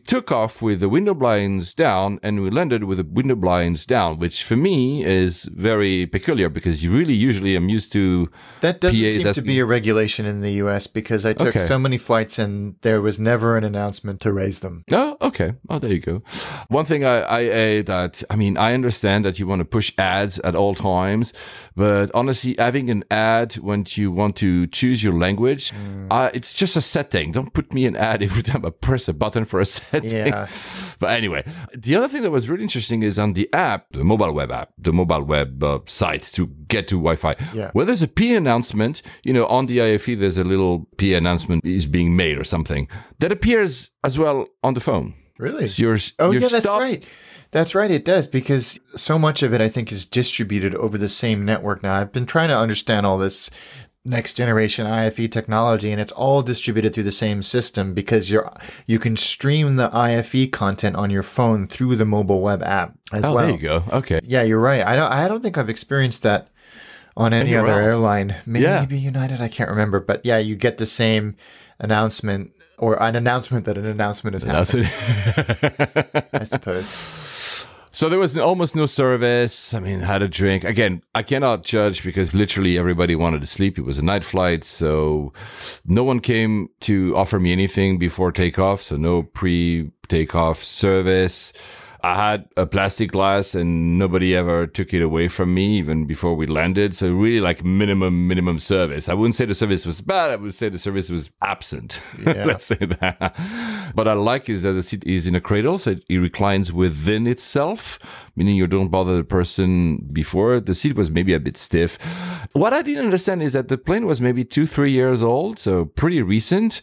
Speaker 4: took off with the window blinds down and we landed with the window blinds down, which for me is very peculiar because you really usually am used to
Speaker 2: that doesn't
Speaker 4: PAs
Speaker 2: seem to be a regulation in the US because I took so many flights and there was never an announcement to raise them.
Speaker 4: Oh, okay. Oh, there you go. One thing I understand that you want to push ads at all times, but honestly, having an ad when you want to choose your language, it's just a setting. Don't put me an ad every time I press a button for a setting.
Speaker 2: Yeah.
Speaker 4: But anyway, the other thing that was really interesting is on the app, the mobile web site to get to Wi-Fi.
Speaker 2: Yeah.
Speaker 4: Well, there's a PA announcement, on the IFE, there's a little PA announcement is being made or something that appears as well on the phone.
Speaker 2: Really?
Speaker 4: That's
Speaker 2: right. That's right, it does, because so much of it, I think, is distributed over the same network now. I've been trying to understand all this next generation IFE technology, and it's all distributed through the same system because you can stream the IFE content on your phone through the mobile web app as well. Oh,
Speaker 4: there you go. Okay.
Speaker 2: Yeah, you're right. I don't think I've experienced that on any other airline. Maybe United, I can't remember. But yeah, you get the same announcement or an announcement that an announcement is happening. I suppose.
Speaker 4: So there was almost no service. I mean, had a drink. Again, I cannot judge because literally everybody wanted to sleep. It was a night flight, so no one came to offer me anything before takeoff, so no pre-takeoff service. I had a plastic glass and nobody ever took it away from me even before we landed. So really like minimum service. I wouldn't say the service was bad. I would say the service was absent. Yeah. Let's say that. What I like is that the seat is in a cradle. So it reclines within itself, meaning you don't bother the person before. The seat was maybe a bit stiff. What I didn't understand is that the plane was maybe 2-3 years old. So pretty recent.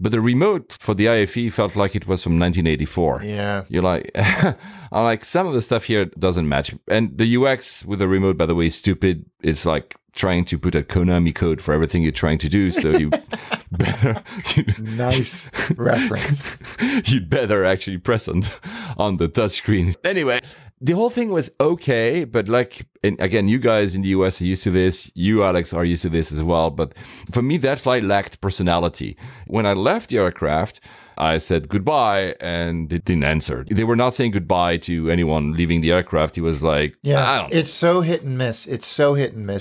Speaker 4: But the remote for the IFE felt like it was from 1984.
Speaker 2: Yeah.
Speaker 4: You're like, I'm like, some of the stuff here doesn't match. And the UX with the remote, by the way, is stupid. It's like trying to put a Konami code for everything you're trying to do. So you better...
Speaker 2: Nice reference.
Speaker 4: You'd better actually press on the touchscreen. Anyway... The whole thing was okay, but like, and again, you guys in the US are used to this. You, Alex, are used to this as well. But for me, that flight lacked personality. When I left the aircraft, I said goodbye, and they didn't answer. They were not saying goodbye to anyone leaving the aircraft. He was like, I don't know.
Speaker 2: It's so hit and miss.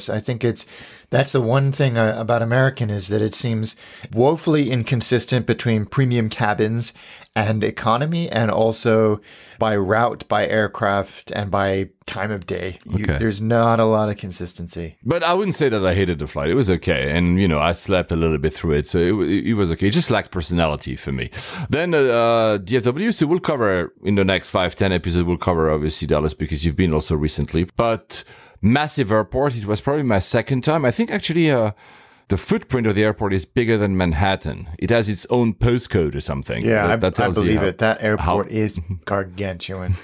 Speaker 2: I think that's the one thing about American is that it seems woefully inconsistent between premium cabins and economy, and also by route, by aircraft, and by time of day. There's not a lot of consistency.
Speaker 4: But I wouldn't say that I hated the flight. It was okay. And, you know, I slept a little bit through it. So it was okay. It just lacked personality for me. Then DFW, so we'll cover in the next 5-10 episodes, we'll cover obviously Dallas because you've been also recently. But massive airport. It was probably my second time. I think actually the footprint of the airport is bigger than Manhattan. It has its own postcode or something.
Speaker 2: Yeah, I believe it. That airport is gargantuan.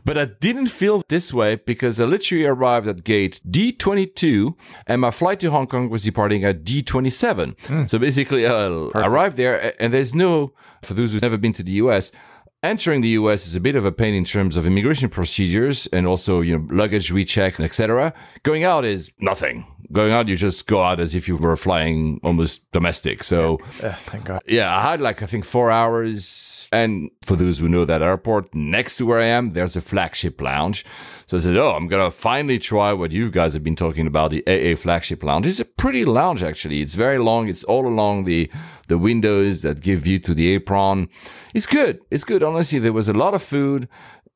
Speaker 4: But I didn't feel this way because I literally arrived at gate D22 and my flight to Hong Kong was departing at D27. So basically I arrived there and there's no, for those who've never been to the US, entering the US is a bit of a pain in terms of immigration procedures and also, you know, luggage recheck, etc. Going out is nothing. Going out, you just go out as if you were flying almost domestic. So,
Speaker 2: thank God.
Speaker 4: Yeah, I had like, I think 4 hours. And for those who know that airport, next to where I am, there's a flagship lounge. So I said, I'm going to finally try what you guys have been talking about, the AA flagship lounge. It's a pretty lounge, actually. It's very long. It's all along the windows that give view to the apron. It's good. It's good. Honestly, there was a lot of food.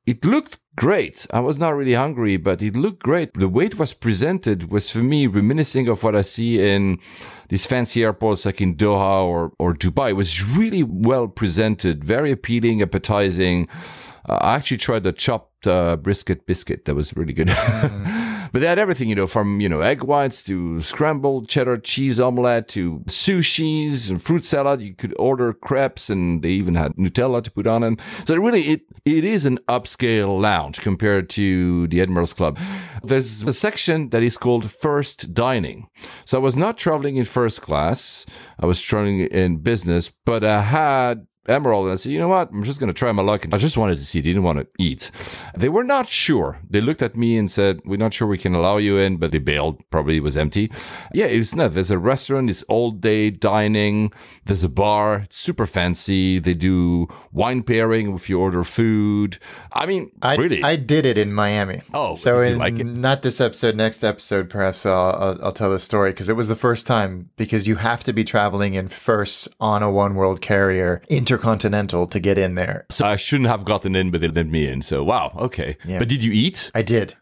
Speaker 4: It looked great. I was not really hungry, but it looked great. The way it was presented was, for me, reminiscing of what I see in these fancy airports like in Doha or Dubai. It was really well presented, very appealing, appetizing. I actually tried the chopped brisket biscuit. That was really good. But they had everything, you know, from, you know, egg whites to scrambled cheddar cheese omelette to sushis and fruit salad. You could order crepes and they even had Nutella to put on them. So really, it is an upscale lounge compared to the Admirals Club. There's a section that is called first dining. So I was not traveling in first class. I was traveling in business, but I had Emerald, and I said, you know what, I'm just going to try my luck. And I just wanted to see, didn't want to eat. They were not sure. They looked at me and said, we're not sure we can allow you in, but they bailed. Probably it was empty. Yeah, it's not. There's a restaurant, it's all day dining. There's a bar, it's super fancy. They do wine pairing if you order food. I mean, really.
Speaker 2: I did it in Miami.
Speaker 4: Oh,
Speaker 2: so
Speaker 4: like it?
Speaker 2: Not this episode, next episode, perhaps I'll tell the story because it was the first time, because you have to be traveling in first on a one world carrier intercontinental to get in there.
Speaker 4: So I shouldn't have gotten in, but they let me in. So wow, okay.
Speaker 2: Yeah.
Speaker 4: But did you eat?
Speaker 2: I did.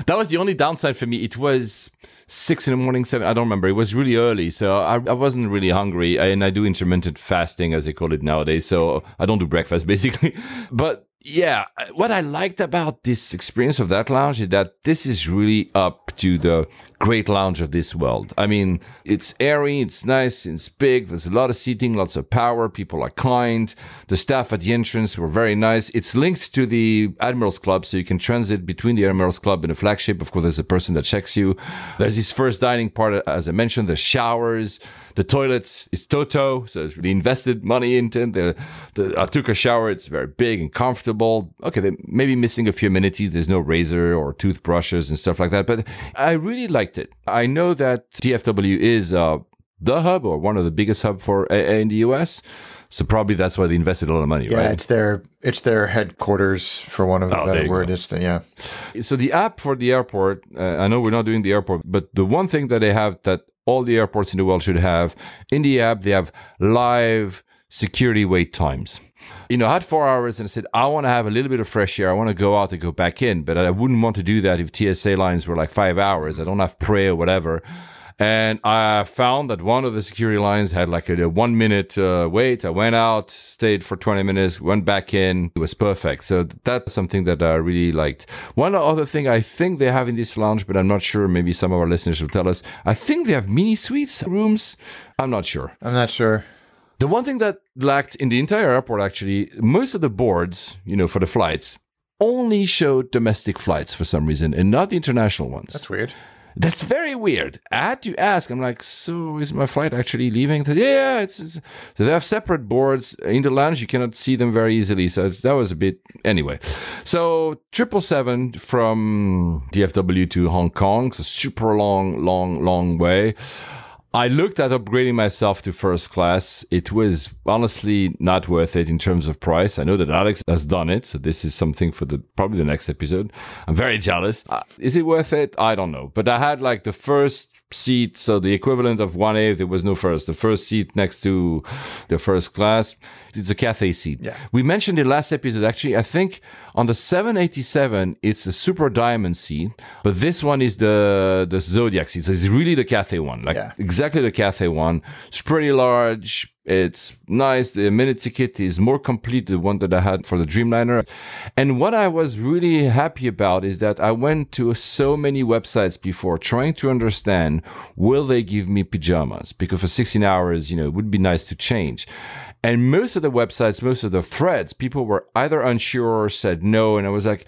Speaker 4: That was the only downside for me. It was 6 a.m, 7. I don't remember. It was really early, so I wasn't really hungry. And I do intermittent fasting, as they call it nowadays. So I don't do breakfast, basically. But yeah, what I liked about this experience of that lounge is that this is really up to the great lounge of this world. I mean, it's airy, it's nice, it's big, there's a lot of seating, lots of power, people are kind, the staff at the entrance were very nice. It's linked to the Admirals Club, so you can transit between the Admirals Club and the flagship. Of course, there's a person that checks you. There's this first dining part, as I mentioned, the showers. The toilets is Toto, so they invested money into it. I took a shower. It's very big and comfortable. Okay, they may be missing a few amenities. There's no razor or toothbrushes and stuff like that, but I really liked it. I know that DFW is the hub or one of the biggest hub for AA in the US. So probably that's why they invested a lot of money, right?
Speaker 2: Yeah, it's their headquarters, for one of a better word. So
Speaker 4: the app for the airport, I know we're not doing the airport, but the one thing that they have that all the airports in the world should have, in the app, they have live security wait times. You know, I had 4 hours and I said, I want to have a little bit of fresh air. I want to go out and go back in, but I wouldn't want to do that if TSA lines were like 5 hours. I don't have pre or whatever. And I found that one of the security lines had like a 1 minute wait. I went out, stayed for 20 minutes, went back in. It was perfect. So that's something that I really liked. One other thing I think they have in this lounge, but I'm not sure. Maybe some of our listeners will tell us. I think they have mini suites rooms. I'm not sure. The one thing that lacked in the entire airport, actually, most of the boards, you know, for the flights, only showed domestic flights for some reason and not the international ones.
Speaker 2: That's weird.
Speaker 4: That's very weird. I had to ask. I'm like, so is my flight actually leaving? Yeah, it's so they have separate boards in the lounge. You cannot see them very easily. So that was a bit anyway. So 777 from DFW to Hong Kong. So super long way. I looked at upgrading myself to first class. It was honestly not worth it in terms of price. I know that Alex has done it, so this is something for probably the next episode. I'm very jealous. Is it worth it? I don't know. But I had like the first seat, so the equivalent of 1A if there was no first. The first seat next to the first class. It's a Cathay seat.
Speaker 2: Yeah.
Speaker 4: We mentioned in last episode, actually, I think on the 787, it's a super diamond seat, but this one is the Zodiac seat. So it's really the Cathay one, like exactly the Cathay one. It's pretty large. It's nice. The minute ticket is more complete, the one that I had for the Dreamliner. And what I was really happy about is that I went to so many websites before trying to understand, will they give me pajamas? Because for 16 hours, it would be nice to change. And most of the websites, most of the threads, people were either unsure or said no. And I was like,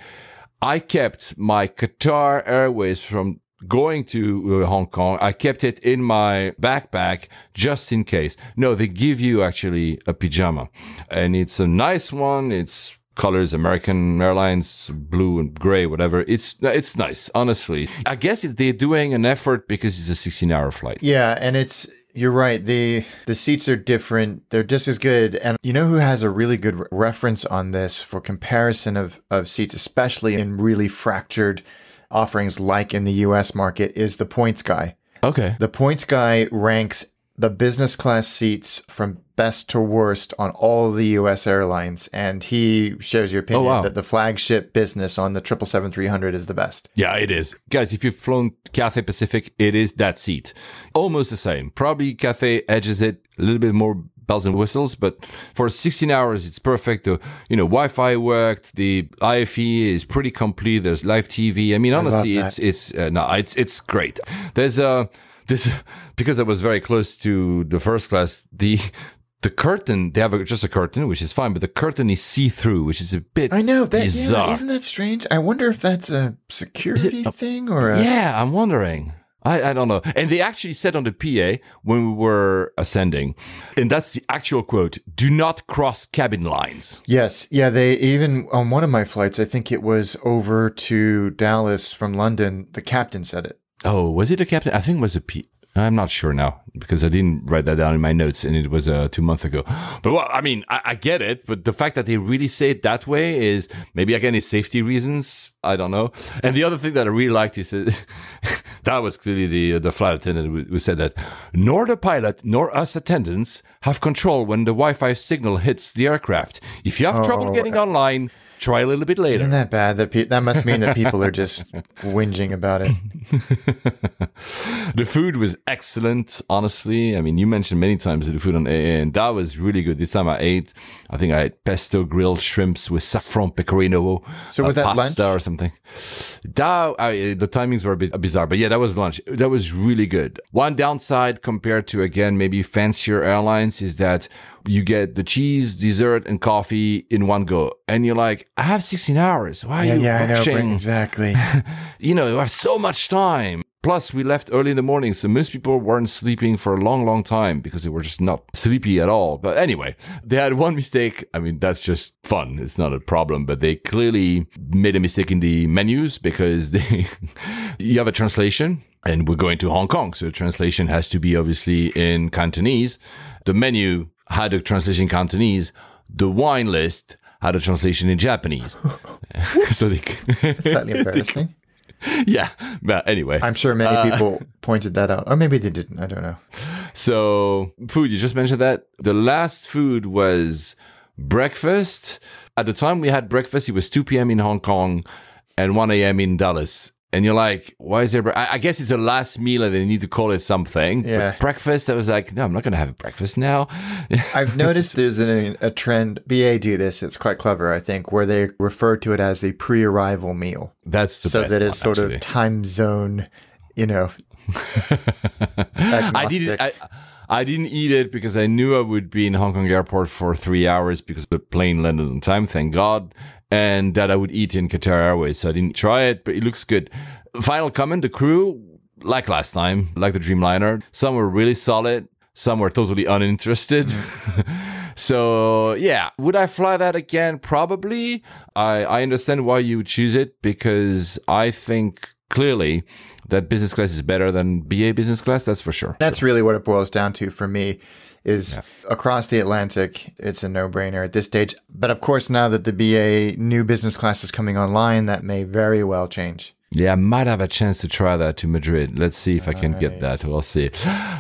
Speaker 4: I kept my Qatar Airways from going to Hong Kong. I kept it in my backpack just in case. No, they give you actually a pajama. And it's a nice one. It's colors, American Airlines, blue and gray, whatever. It's nice, honestly. I guess they're doing an effort because it's a 16-hour flight.
Speaker 2: Yeah, and you're right. The seats are different. They're just as good. And you know who has a really good reference on this for comparison of seats, especially in really fractured offerings like in the US market, is the Points Guy.
Speaker 4: Okay.
Speaker 2: The Points Guy ranks the business class seats from best to worst on all of the US airlines. And he shares your opinion that the flagship business on the 777-300 is the best.
Speaker 4: Yeah, it is. Guys, if you've flown Cathay Pacific, it is that seat. Almost the same. Probably Cathay edges it a little bit more bells and whistles, but for 16 hours, it's perfect. The Wi-Fi worked. The IFE is pretty complete. There's live TV. I mean, honestly, it's great. There's because I was very close to the first class, the curtain, they have just a curtain, which is fine, but the curtain is see-through, which is a bit bizarre.
Speaker 2: Isn't that strange? I wonder if that's a security thing or
Speaker 4: Yeah, I'm wondering. I don't know. And they actually said on the PA when we were ascending, and that's the actual quote, do not cross cabin lines.
Speaker 2: Yes. Yeah, they even, on one of my flights, I think it was over to Dallas from London, the captain said it.
Speaker 4: Oh, was it a captain? I think it was a P. I'm not sure now because I didn't write that down in my notes and it was 2 months ago. But well, I mean, I get it. But the fact that they really say it that way is maybe, again, it's safety reasons. I don't know. And the other thing that I really liked is that was clearly the flight attendant who said that nor the pilot nor us attendants have control when the Wi-Fi signal hits the aircraft. If you have trouble getting online, try a little bit later.
Speaker 2: Isn't that bad? That must mean that people are just whinging about it.
Speaker 4: The food was excellent, honestly. I mean, you mentioned many times the food on AA, and that was really good. This time I had pesto grilled shrimps with saffron pecorino.
Speaker 2: So was that lunch?
Speaker 4: Or something. The timings were a bit bizarre, but yeah, that was lunch. That was really good. One downside compared to, again, maybe fancier airlines is that you get the cheese, dessert, and coffee in one go. And you're like, I have 16 hours. Why are you rushing?
Speaker 2: I know, exactly.
Speaker 4: You have so much time. Plus, we left early in the morning, so most people weren't sleeping for a long, long time because they were just not sleepy at all. But anyway, they had one mistake. I mean, that's just fun. It's not a problem. But they clearly made a mistake in the menus because you have a translation, and we're going to Hong Kong. So the translation has to be obviously in Cantonese. The menu had a translation in Cantonese. The wine list had a translation in Japanese. So
Speaker 2: slightly embarrassing.
Speaker 4: Yeah, but anyway.
Speaker 2: I'm sure many people pointed that out. Or maybe they didn't. I don't know.
Speaker 4: So, food, you just mentioned that. The last food was breakfast. At the time we had breakfast, it was 2 p.m. in Hong Kong and 1 a.m. in Dallas. And you're like, why is there... I guess it's a last meal and they need to call it something.
Speaker 2: Yeah.
Speaker 4: But breakfast, I was like, no, I'm not going to have breakfast now.
Speaker 2: I've noticed there's a trend. BA do this. It's quite clever, I think, where they refer to it as the pre-arrival meal.
Speaker 4: That's the
Speaker 2: so
Speaker 4: best
Speaker 2: that it's
Speaker 4: one,
Speaker 2: sort
Speaker 4: actually.
Speaker 2: of time zone, agnostic.
Speaker 4: I didn't eat it because I knew I would be in Hong Kong airport for 3 hours because the plane landed on time, thank God. And that I would eat in Qatar Airways. So I didn't try it, but it looks good. Final comment, the crew, like last time, like the Dreamliner, some were really solid. Some were totally uninterested. So, yeah. Would I fly that again? Probably. I understand why you would choose it because I think clearly that business class is better than BA business class. That's for sure.
Speaker 2: That's really what it boils down to for me. Is across the Atlantic, it's a no-brainer at this stage. But of course, now that the BA new business class is coming online, that may very well change.
Speaker 4: Yeah, I might have a chance to try that to Madrid. Let's see if I can get that. We'll see.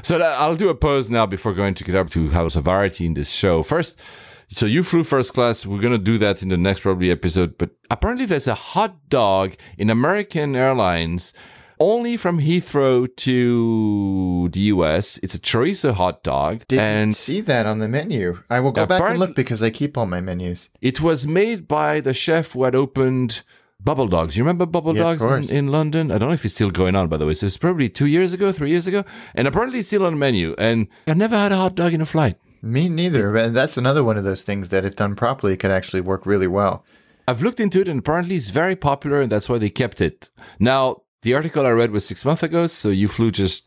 Speaker 4: So I'll do a pause now before going to Qatar to have some variety in this show. First, so you flew first class. We're going to do that in the next probably episode. But apparently there's a hot dog in American Airlines only from Heathrow to the US. It's a chorizo hot dog.
Speaker 2: Didn't see that on the menu. I will go back and look because I keep all my menus.
Speaker 4: It was made by the chef who had opened Bubble Dogs. You remember Bubble Dogs in London? I don't know if it's still going on, by the way. So it's probably 2 years ago, 3 years ago. And apparently it's still on the menu. And I've never had a hot dog in a flight.
Speaker 2: Me neither. And that's another one of those things that, if done properly, could actually work really well.
Speaker 4: I've looked into it, and apparently it's very popular, and that's why they kept it. Now, the article I read was 6 months ago, so you flew just,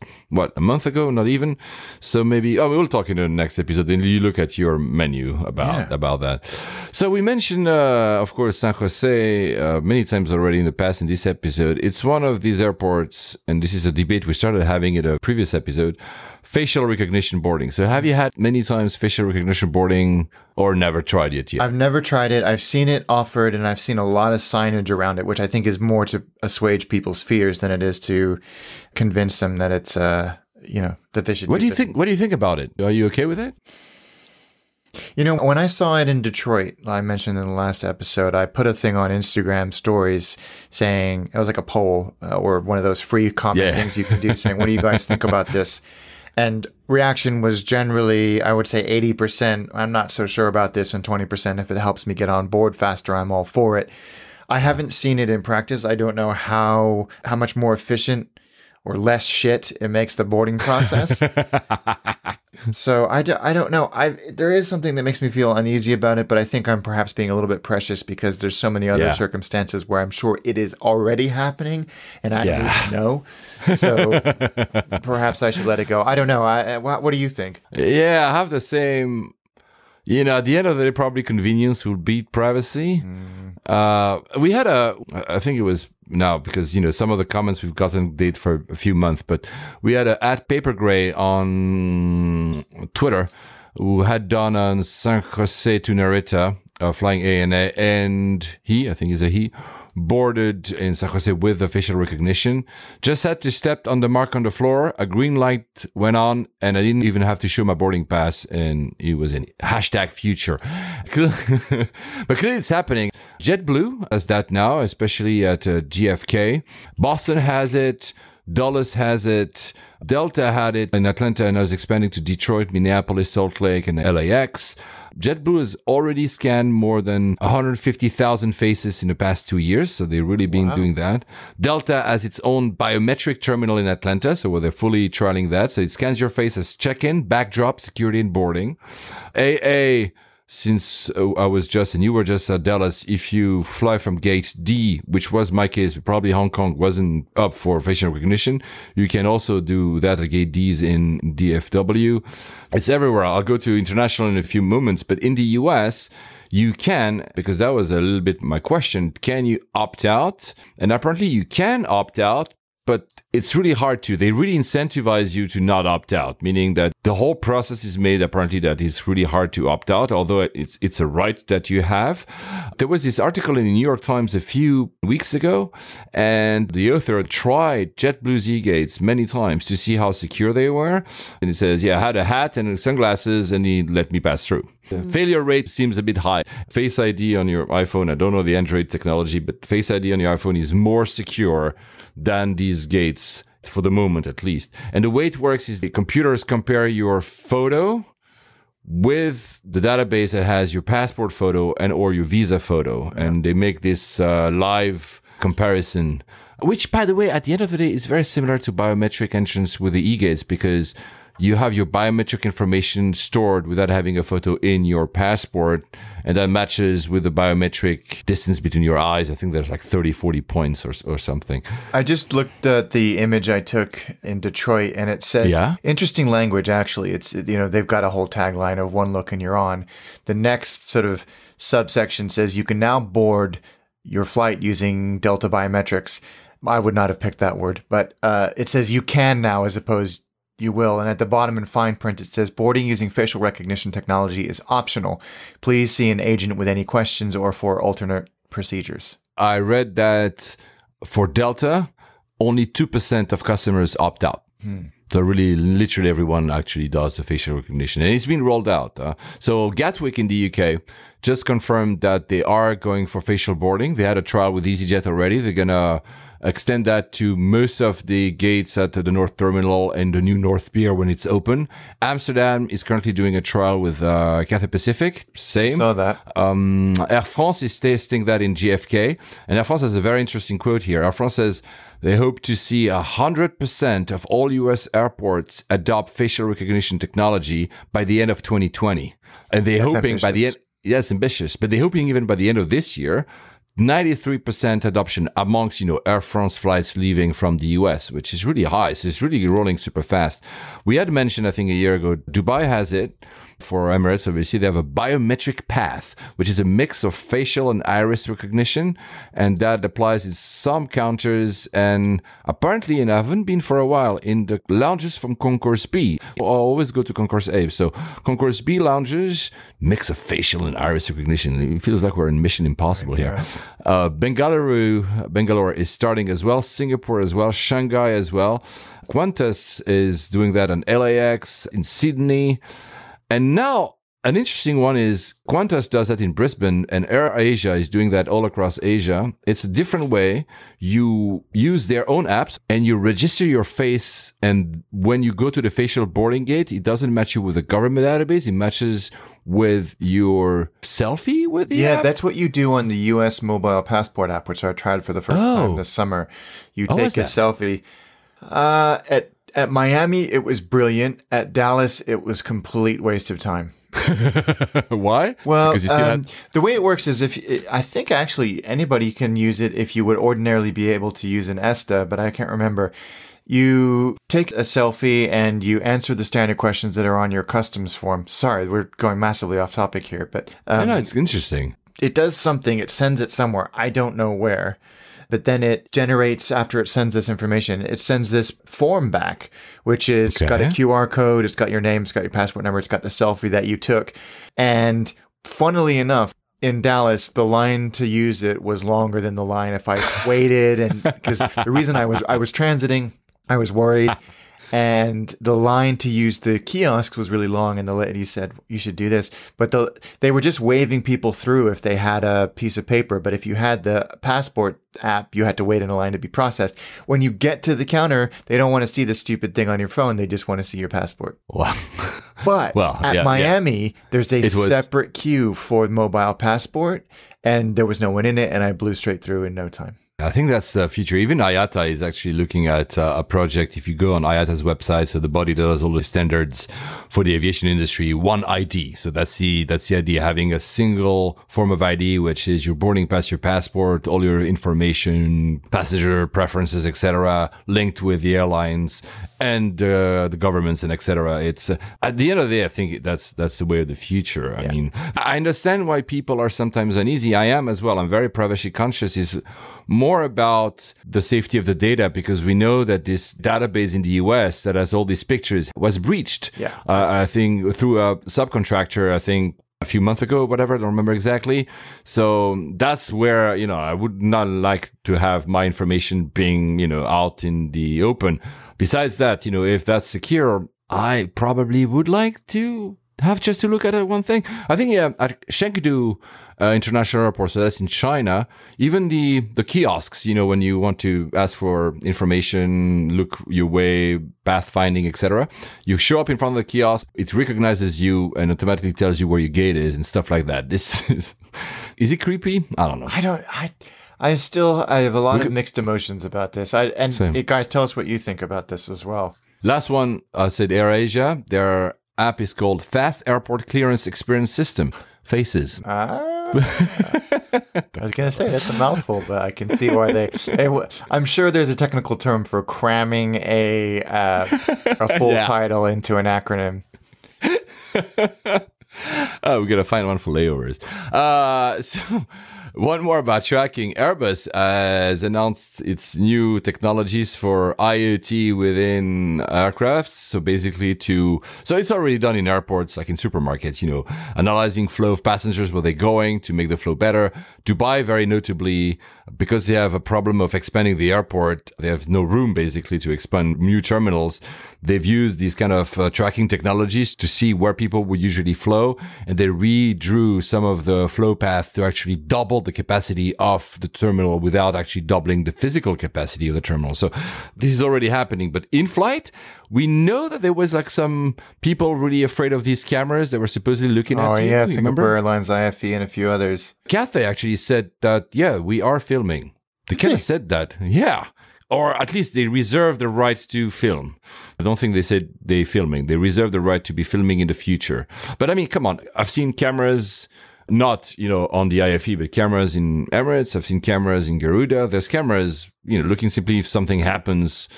Speaker 4: a month ago? Not even. So maybe, we'll talk in the next episode, and you look at your menu about that. So we mentioned, of course, San Jose many times already in the past in this episode. It's one of these airports, and this is a debate we started having in a previous episode, facial recognition boarding. So have you had many times facial recognition boarding or never tried it yet?
Speaker 2: I've never tried it. I've seen it offered, and I've seen a lot of signage around it, which I think is more to assuage people's fears than it is to convince them that it's, that they should.
Speaker 4: What do you think? What do you think about it? Are you okay with it?
Speaker 2: When I saw it in Detroit, I mentioned in the last episode, I put a thing on Instagram stories saying, it was like a poll or one of those free comment things you can do saying, what do you guys think about this? And reaction was generally, I would say 80%, I'm not so sure about this, and 20%, if it helps me get on board faster, I'm all for it. I haven't seen it in practice. I don't know how much more efficient or less shit it makes the boarding process. So I don't know. There is something that makes me feel uneasy about it, but I think I'm perhaps being a little bit precious because there's so many other circumstances where I'm sure it is already happening and I don't even know. So perhaps I should let it go. I don't know. What do you think?
Speaker 4: Yeah, I have the same. At the end of the day, probably convenience will beat privacy. We had I think it was now because, some of the comments we've gotten date for a few months, but we had @papergray on Twitter who had done on San Jose to Narita, flying ANA, and I think he's a he, boarded in San Jose with the facial recognition. Just had to step on the mark on the floor. A green light went on, and I didn't even have to show my boarding pass, and it was in #future. But clearly it's happening. JetBlue has that now, especially at GFK. Boston has it. Dulles has it. Delta had it in Atlanta, and I was expanding to Detroit, Minneapolis, Salt Lake, and LAX. JetBlue has already scanned more than 150,000 faces in the past 2 years, so they've really been doing that. Delta has its own biometric terminal in Atlanta, so where they're fully trialing that. So it scans your face as check-in, backdrop, security, and boarding. AA, since I was just, and you were just at Dallas, if you fly from gate D, which was my case, but probably Hong Kong wasn't up for facial recognition, you can also do that at gate D's in DFW. It's everywhere. I'll go to international in a few moments, but in the US, you can, because that was a little bit my question, can you opt out? And apparently you can opt out, but it's really hard to. They really incentivize you to not opt out, meaning that the whole process is made apparently that it's really hard to opt out, although it's a right that you have. There was this article in the New York Times a few weeks ago, and the author tried JetBlue's e-gates many times to see how secure they were. And it says, I had a hat and sunglasses, and he let me pass through. The failure rate seems a bit high. Face ID on your iPhone, I don't know the Android technology, but Face ID on your iPhone is more secure than these gates, for the moment at least. And the way it works is the computers compare your photo with the database that has your passport photo and or your visa photo. And they make this live comparison, which, by the way, at the end of the day, is very similar to biometric entrance with the e-gates, because you have your biometric information stored without having a photo in your passport, and that matches with the biometric distance between your eyes. I think there's like 30, 40 points or something.
Speaker 2: I just looked at the image I took in Detroit, and it says, interesting language, actually. It's, they've got a whole tagline of one look and you're on. The next sort of subsection says you can now board your flight using Delta Biometrics. I would not have picked that word, but it says you can now as opposed you will. And at the bottom in fine print, it says boarding using facial recognition technology is optional. Please see an agent with any questions or for alternate procedures.
Speaker 4: I read that for Delta, only 2% of customers opt out. So really, literally everyone actually does the facial recognition. And it's been rolled out. So Gatwick in the UK just confirmed that they are going for facial boarding. They had a trial with EasyJet already. They're going to extend that to most of the gates at the North Terminal and the new North Pier when it's open. Amsterdam is currently doing a trial with Cathay Pacific. Same.
Speaker 2: Saw that.
Speaker 4: Air France is testing that in JFK. And Air France has a very interesting quote here. Air France says they hope to see 100% of all US airports adopt facial recognition technology by the end of 2020. And they're hoping ambitious. By the end, yes, ambitious, but they're hoping even by the end of this year, 93% adoption amongst, Air France flights leaving from the US, which is really high. So it's really rolling super fast. We had mentioned, I think a year ago, Dubai has it. For Emirates, obviously, they have a biometric path, which is a mix of facial and iris recognition. And that applies in some counters and apparently, and I haven't been for a while, in the lounges from Concourse B. I'll always go to Concourse A. So Concourse B lounges, mix of facial and iris recognition. It feels like we're in Mission Impossible here. Bangalore is starting as well. Singapore as well. Shanghai as well. Qantas is doing that on LAX, in Sydney. And now, an interesting one is Qantas does that in Brisbane, and AirAsia is doing that all across Asia. It's a different way. You use their own apps, and you register your face, and when you go to the facial boarding gate, it doesn't match you with a government database. It matches with your selfie with the app?
Speaker 2: That's what you do on the US mobile passport app, which I tried for the first time this summer. You take a selfie. At Miami, it was brilliant. At Dallas, it was complete waste of time.
Speaker 4: Why?
Speaker 2: Well, the way it works is I think actually anybody can use it if you would ordinarily be able to use an ESTA, but I can't remember. You take a selfie and you answer the standard questions that are on your customs form. Sorry, we're going massively off topic here, but
Speaker 4: no, it's interesting.
Speaker 2: It does something. It sends it somewhere. I don't know where. But then it generates, after it sends this information, it sends this form back, which is got a QR code, it's got your name, it's got your passport number, it's got the selfie that you took. And funnily enough, in Dallas, the line to use it was longer than the line if I waited. And because the reason I was transiting, I was worried. And the line to use the kiosks was really long, and the lady said, you should do this. But they were just waving people through if they had a piece of paper. But if you had the passport app, you had to wait in a line to be processed. When you get to the counter, they don't want to see the stupid thing on your phone. They just want to see your passport.
Speaker 4: Wow.
Speaker 2: But at Miami, there's a separate queue for mobile passport, and there was no one in it, and I blew straight through in no time.
Speaker 4: I think that's the future. Even IATA is actually looking at a project. If you go on IATA's website, so the body that does all the standards for the aviation industry, one ID. So that's the idea, having a single form of ID, which is your boarding pass, your passport, all your information, passenger preferences, etc., linked with the airlines and the governments and etc. It's at the end of the day, I think that's the way of the future. I mean, I understand why people are sometimes uneasy. I am as well. I'm very privacy conscious. Is more about the safety of the data, because we know that this database in the US that has all these pictures was breached. I think through a subcontractor, I think a few months ago, whatever, I don't remember exactly. So that's where, I would not like to have my information being, out in the open. Besides that, if that's secure, I probably would like to have just to look at one thing. I think at Chengdu International Airport, so that's in China, even the kiosks, when you want to ask for information, look your way, pathfinding, etc., you show up in front of the kiosk, it recognizes you and automatically tells you where your gate is and stuff like that. This is it creepy? I don't know.
Speaker 2: I have a lot of mixed emotions about this. Guys, tell us what you think about this as well.
Speaker 4: Last one, I said AirAsia. Their app is called Fast Airport Clearance Experience System. FACES.
Speaker 2: I was going to say, that's a mouthful, but I can see why I'm sure there's a technical term for cramming a full title into an acronym.
Speaker 4: Oh, we got to find one for layovers. So One more about tracking. Airbus has announced its new technologies for IoT within aircraft. So basically so it's already done in airports, like in supermarkets, analyzing flow of passengers, where they're going to make the flow better. Dubai, very notably, because they have a problem of expanding the airport, they have no room basically to expand new terminals. They've used these kind of tracking technologies to see where people would usually flow, and they redrew some of the flow path to actually double the capacity of the terminal without actually doubling the physical capacity of the terminal. So this is already happening. But in flight, we know that there was like some people really afraid of these cameras that were supposedly looking at you.
Speaker 2: Oh, yeah, Singapore Airlines, IFE, and a few others.
Speaker 4: Cathay actually said that, yeah, we are filming. They kind of said that, yeah. Or at least they reserve the right to film. I don't think they said they're filming. They reserve the right to be filming in the future. But I mean, come on. I've seen cameras, not, on the IFE, but cameras in Emirates. I've seen cameras in Garuda. There's cameras, looking simply if something happens.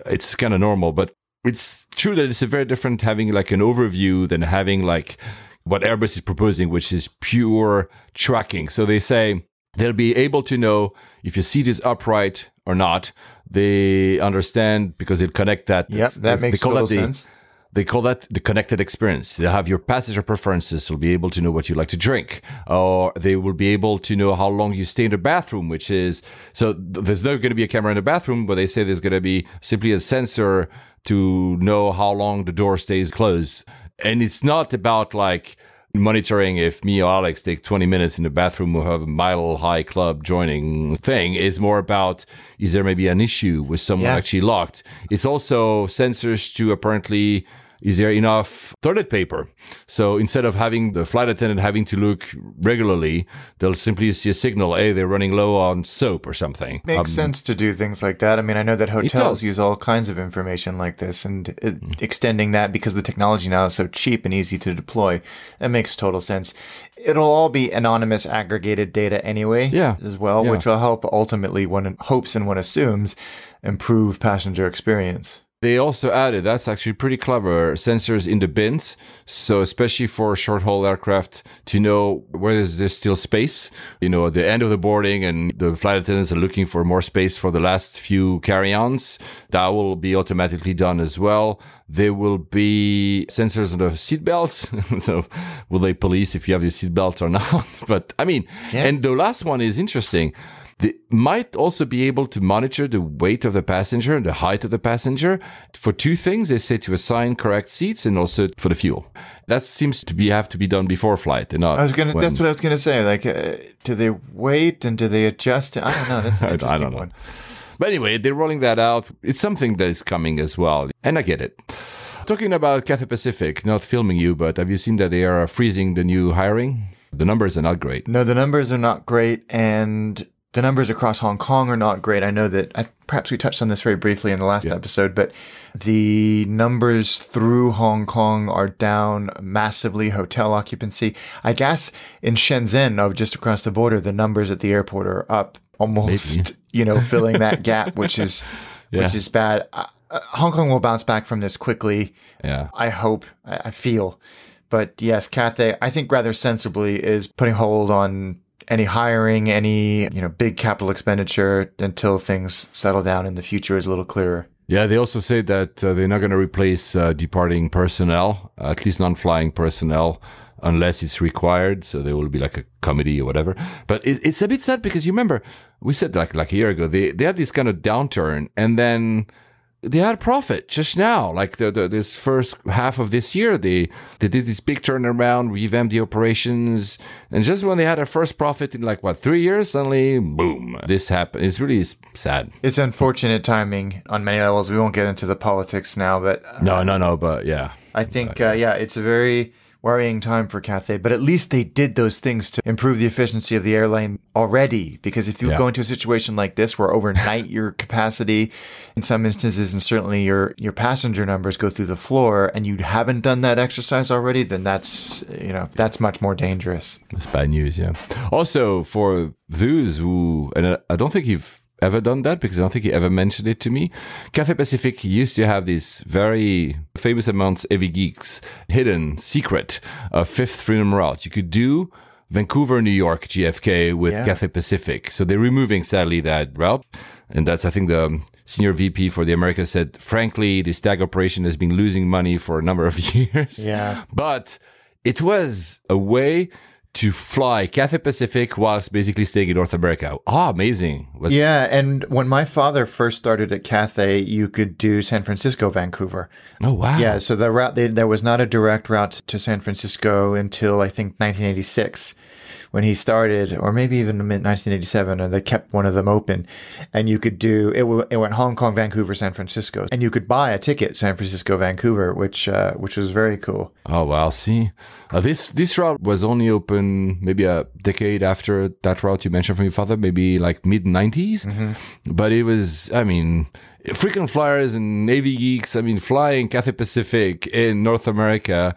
Speaker 4: It's kind of normal. But it's true that it's a very different having like an overview than having like what Airbus is proposing, which is pure tracking. So they say they'll be able to know if your seat is upright or not. They understand because they'll connect that.
Speaker 2: Yeah, that makes total sense.
Speaker 4: They call that the connected experience. They'll have your passenger preferences. They'll be able to know what you like to drink. Or they will be able to know how long you stay in the bathroom, which is... So there's not going to be a camera in the bathroom, but they say there's going to be simply a sensor to know how long the door stays closed. And it's not about like monitoring if me or Alex take 20 minutes in the bathroom or have a Mile High Club joining thing. It's more about, is there maybe an issue with someone actually locked? It's also sensors to apparently, is there enough toilet paper? So instead of having the flight attendant having to look regularly, they'll simply see a signal, hey, they're running low on soap or something.
Speaker 2: Makes sense to do things like that. I mean, I know that hotels use all kinds of information like this, and extending that because the technology now is so cheap and easy to deploy. That makes total sense. It'll all be anonymous aggregated data anyway as well, which will help ultimately, one hopes and one assumes, improve passenger experience.
Speaker 4: They also added, that's actually pretty clever, sensors in the bins. So especially for short-haul aircraft, to know where there's still space, at the end of the boarding, and the flight attendants are looking for more space for the last few carry-ons. That will be automatically done as well. There will be sensors on the seatbelts. So will they police if you have your seatbelt or not? But I mean, and the last one is interesting. They might also be able to monitor the weight of the passenger and the height of the passenger for two things. They say to assign correct seats and also for the fuel. That seems to have to be done before flight. And not that's
Speaker 2: what I was going to say. Like, do they wait and do they adjust? I don't know. That's an interesting one.
Speaker 4: But anyway, they're rolling that out. It's something that is coming as well. And I get it. Talking about Cathay Pacific, not filming you, but have you seen that they are freezing the new hiring? The numbers are not great.
Speaker 2: No, the numbers are not great. And the numbers across Hong Kong are not great. I know that perhaps we touched on this very briefly in the last episode, but the numbers through Hong Kong are down massively. Hotel occupancy, I guess, in Shenzhen, just across the border, the numbers at the airport are up almost, filling that gap, which is bad. Hong Kong will bounce back from this quickly. Yeah, I hope. I feel, but yes, Cathay, I think rather sensibly is putting hold on any hiring, any big capital expenditure until things settle down and the future is a little clearer.
Speaker 4: Yeah, they also say that they're not going to replace departing personnel, at least non-flying personnel, unless it's required. So there will be like a committee or whatever. But it's a bit sad because you remember, we said like a year ago, they had this kind of downturn and then they had profit just now. Like this first half of this year, they did this big turnaround, revamped the operations, and just when they had their first profit in 3 years, suddenly boom, this happened. It's really sad.
Speaker 2: It's unfortunate timing on many levels. We won't get into the politics now, but
Speaker 4: no, but yeah,
Speaker 2: I think it's a very worrying time for Cathay, but at least they did those things to improve the efficiency of the airline already. Because if you go into a situation like this where overnight your capacity in some instances and certainly your passenger numbers go through the floor and you haven't done that exercise already, then that's much more dangerous.
Speaker 4: That's bad news, yeah. Also, for those who, and I don't think you've ever done that because I don't think he ever mentioned it to me. Cathay Pacific used to have these very famous amounts Avgeek's hidden secret of fifth freedom routes. You could do Vancouver, New York, JFK with Cathay Pacific. So they're removing, sadly, that route. And that's, I think, the senior VP for the Americas said, frankly, this tag operation has been losing money for a number of years.
Speaker 2: Yeah.
Speaker 4: But it was a way to fly Cathay Pacific whilst basically staying in North America. Amazing.
Speaker 2: And when my father first started at Cathay, you could do San Francisco, Vancouver.
Speaker 4: Oh, wow.
Speaker 2: Yeah, so the route, there was not a direct route to San Francisco until, I think, 1986. When he started, or maybe even 1987, or they kept one of them open, and you could do it. It went Hong Kong, Vancouver, San Francisco, and you could buy a ticket San Francisco, Vancouver, which was very cool.
Speaker 4: Oh wow! See, this route was only open maybe a decade after that route you mentioned from your father, maybe like mid-90s. Mm-hmm. But it was, I mean, frequent flyers and avgeeks. I mean, flying Cathay Pacific in North America.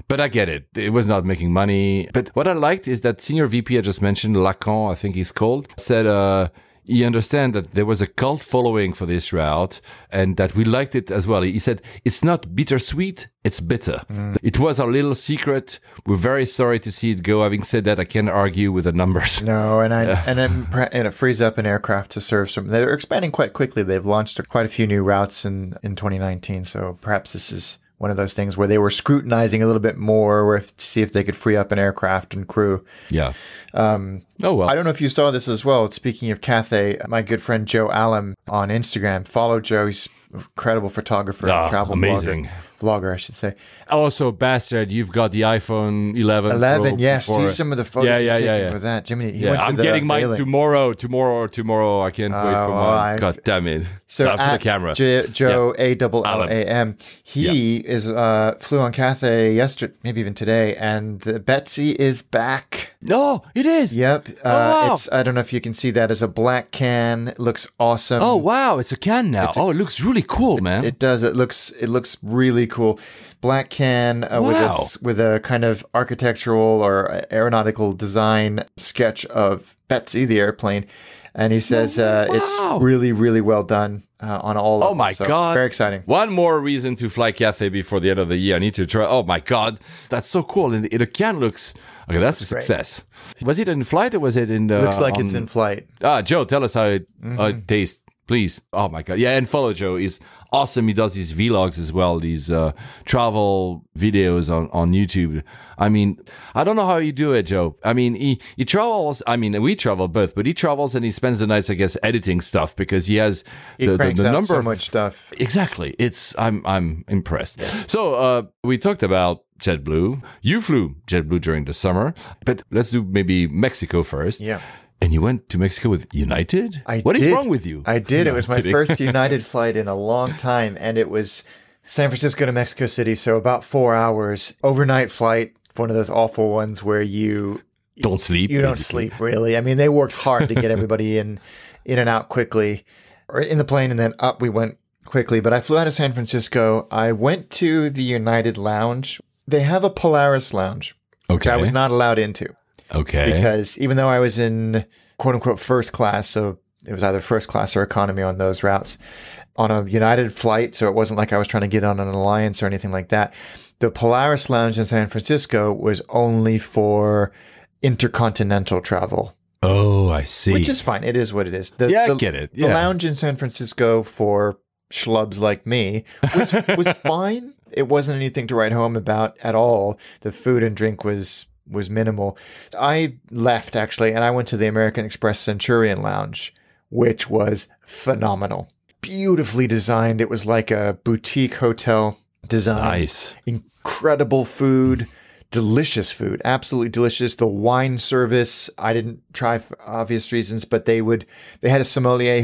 Speaker 4: But I get it. It was not making money. But what I liked is that senior VP I just mentioned, Lacan, I think he's called, said he understand that there was a cult following for this route and that we liked it as well. He said, it's not bittersweet, it's bitter. It was our little secret. We're very sorry to see it go. Having said that, I can't argue with the numbers.
Speaker 2: No, and it frees up an aircraft to serve some. They're expanding quite quickly. They've launched quite a few new routes in 2019. So perhaps this is one of those things where they were scrutinizing a little bit more to see if they could free up an aircraft and crew.
Speaker 4: Yeah. Oh, well.
Speaker 2: I don't know if you saw this as well. Speaking of Cathay, my good friend Joe Allen on Instagram, follow Joe. He's an incredible photographer, travel vlogger, I should say.
Speaker 4: Also, Bastard, you've got the iPhone 11.
Speaker 2: 11, yes. See some of the photos he's taking with that. Jimmy, he went to
Speaker 4: I'm getting mine tomorrow. I can't wait for mine. God damn it.
Speaker 2: So at the camera. Joe ALLAM, he flew on Cathay yesterday, maybe even today, and the Betsy is back.
Speaker 4: No, it is.
Speaker 2: Yep. Wow. I don't know if you can see that as a black can. It looks awesome.
Speaker 4: Oh wow, it's a can now. It looks really cool, man.
Speaker 2: It does. It looks really cool. Black can with a kind of architectural or aeronautical design sketch of Betsy, the airplane. And he says it's really, really well done on all of them.
Speaker 4: Oh, my God.
Speaker 2: Very exciting.
Speaker 4: One more reason to fly Cathay before the end of the year. I need to try. Oh, my God. That's so cool. And the can looks... Okay, that's a success. Was it in flight or was it in...
Speaker 2: Looks like it's in flight.
Speaker 4: Joe, tell us how it tastes, please. Oh, my God. Yeah, and follow Joe. He's awesome. He does these vlogs as well, these travel videos on YouTube. I mean, I don't know how you do it, Joe. I mean, he travels. I mean, we travel both, but he travels and he spends the nights, I guess, editing stuff because he has the number
Speaker 2: so much stuff.
Speaker 4: Exactly. I'm impressed. Yeah. So we talked about JetBlue. You flew JetBlue during the summer, but let's do maybe Mexico first.
Speaker 2: Yeah.
Speaker 4: And you went to Mexico with United? What is wrong with you?
Speaker 2: I did. It was my first United flight in a long time, and it was San Francisco to Mexico City, so about 4 hours. Overnight flight, one of those awful ones where you
Speaker 4: don't sleep.
Speaker 2: You don't sleep, really. I mean, they worked hard to get everybody in and out quickly, or in the plane, and then up we went quickly. But I flew out of San Francisco. I went to the United Lounge. They have a Polaris lounge, which I was not allowed into.
Speaker 4: Okay.
Speaker 2: Because even though I was in quote unquote first class, so it was either first class or economy on those routes, on a United flight, so it wasn't like I was trying to get on an alliance or anything like that. The Polaris Lounge in San Francisco was only for intercontinental travel.
Speaker 4: Oh, I see.
Speaker 2: Which is fine. It is what it is.
Speaker 4: I get it.
Speaker 2: The lounge in San Francisco for schlubs like me was fine. It wasn't anything to write home about at all. The food and drink was minimal. I left, actually, and I went to the American Express Centurion Lounge, which was phenomenal. Beautifully designed. It was like a boutique hotel design. Nice. Incredible food. Delicious food. Absolutely delicious. The wine service, I didn't try for obvious reasons, but they had a sommelier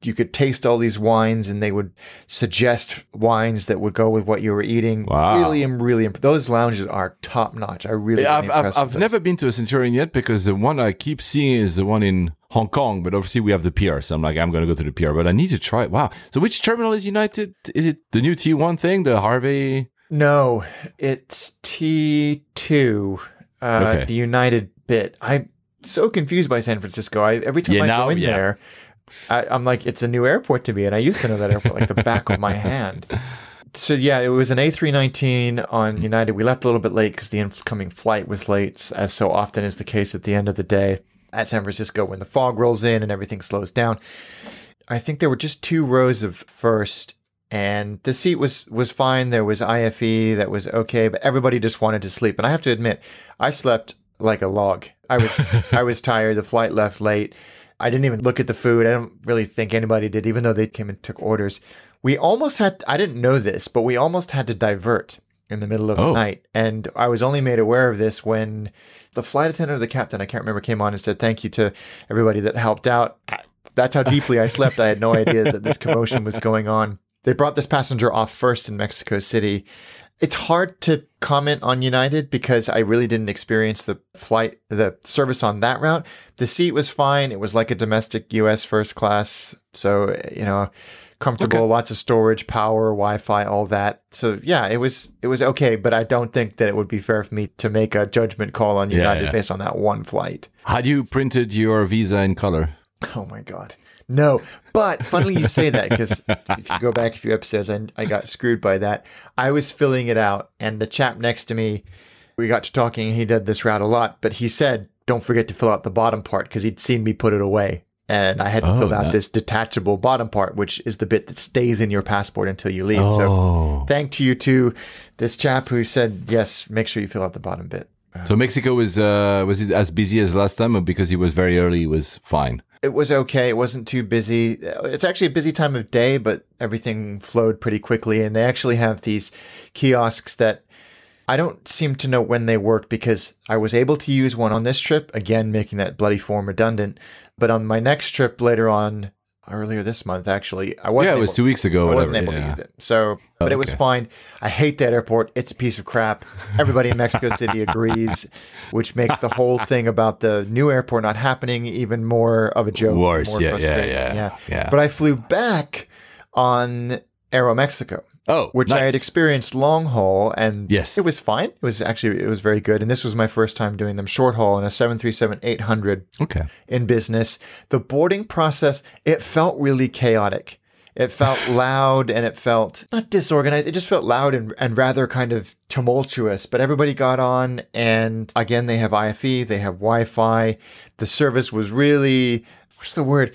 Speaker 2: you could taste all these wines and they would suggest wines that would go with what you were eating.
Speaker 4: Wow.
Speaker 2: Really, those lounges are top notch.
Speaker 4: I've never been to a Centurion yet because the one I keep seeing is the one in Hong Kong, but obviously we have the PR. So I'm going to go to the PR, but I need to try it. Wow. So which terminal is United? Is it the new T1 thing, the Harvey?
Speaker 2: No, it's T2, the United bit. I'm so confused by San Francisco. Every time I go in there, I'm like, it's a new airport to me. And I used to know that airport like the back of my hand. So yeah, it was an A319 on United. We left a little bit late because the incoming flight was late, as so often is the case at the end of the day at San Francisco when the fog rolls in and everything slows down. I think there were just 2 rows of first, and the seat was fine. There was IFE that was okay, but everybody just wanted to sleep. And I have to admit, I slept like a log. I was tired. The flight left late. I didn't even look at the food. I don't really think anybody did, even though they came and took orders. We almost had, I didn't know this, but we almost had to divert in the middle of the night. And I was only made aware of this when the flight attendant or the captain, I can't remember, came on and said, thank you to everybody that helped out. That's how deeply I slept. I had no idea that this commotion was going on. They brought this passenger off first in Mexico City. It's hard to comment on United because I really didn't experience the service on that route. The seat was fine. It was like a domestic US first class. So, comfortable, lots of storage, power, Wi-Fi, all that. So yeah, it was okay, but I don't think that it would be fair for me to make a judgment call on United based on that one flight.
Speaker 4: Had you printed your visa in color?
Speaker 2: Oh my God. No, but funnily you say that because if you go back a few episodes, I got screwed by that. I was filling it out and the chap next to me, we got to talking. He did this route a lot, but he said, don't forget to fill out the bottom part because he'd seen me put it away. And I had to fill out this detachable bottom part, which is the bit that stays in your passport until you leave. So thank you to this chap who said, yes, make sure you fill out the bottom bit.
Speaker 4: So Mexico was it as busy as last time, or because it was very early, it was fine?
Speaker 2: It was okay. It wasn't too busy. It's actually a busy time of day, but everything flowed pretty quickly. And they actually have these kiosks that I don't seem to know when they work because I was able to use one on this trip, again, making that bloody form redundant. But on my next trip later on, earlier this month, actually, I wasn't
Speaker 4: it was 2 weeks ago.
Speaker 2: I wasn't able to use it. So, but it was fine. I hate that airport. It's a piece of crap. Everybody in Mexico City agrees, which makes the whole thing about the new airport not happening even more of a joke.
Speaker 4: Worse.
Speaker 2: More frustrating.
Speaker 4: Yeah.
Speaker 2: But I flew back on AeroMexico. Which I had experienced long haul, and it was fine. It was very good. And this was my first time doing them short haul in a 737-800 in business. The boarding process, it felt really chaotic. It felt loud and it felt not disorganized. It just felt loud and rather kind of tumultuous, but everybody got on. And again, they have IFE, they have Wi-Fi. The service was really, what's the word?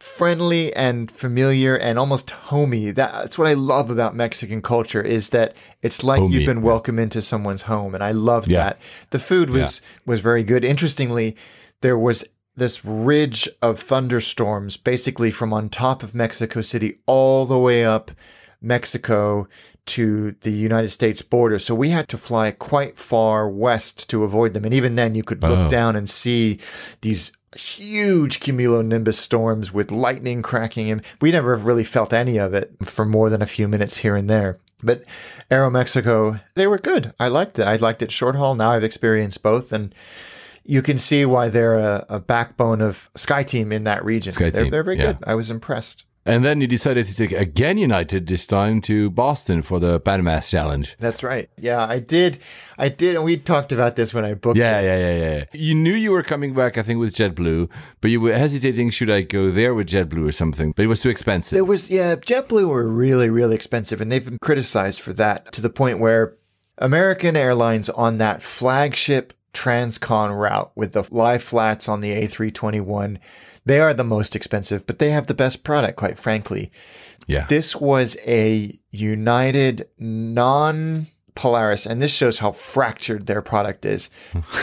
Speaker 2: Friendly and familiar and almost homey. That's what I love about Mexican culture is that it's like homey, you've been welcomed into someone's home. And I loved that. The food was very good. Interestingly, there was this ridge of thunderstorms basically from on top of Mexico City all the way up Mexico to the United States border. So we had to fly quite far west to avoid them. And even then you could look down and see these huge cumulonimbus storms with lightning cracking, and we never really felt any of it for more than a few minutes here and there. But AeroMexico, they were good. I liked it. I liked it short haul. Now I've experienced both, and you can see why they're a backbone of SkyTeam in that region. They're very good. I was impressed.
Speaker 4: And then you decided to take again United, this time to Boston for the Panama Challenge.
Speaker 2: That's right. Yeah, I did. And we talked about this when I booked it.
Speaker 4: Yeah. You knew you were coming back, I think, with JetBlue, but you were hesitating, should I go there with JetBlue or something? But it was too expensive.
Speaker 2: JetBlue were really, really expensive, and they've been criticized for that to the point where American Airlines on that flagship transcon route with the lie flats on the A321, they are the most expensive, but they have the best product, quite frankly.
Speaker 4: Yeah.
Speaker 2: This was a United non-Polaris, and this shows how fractured their product is.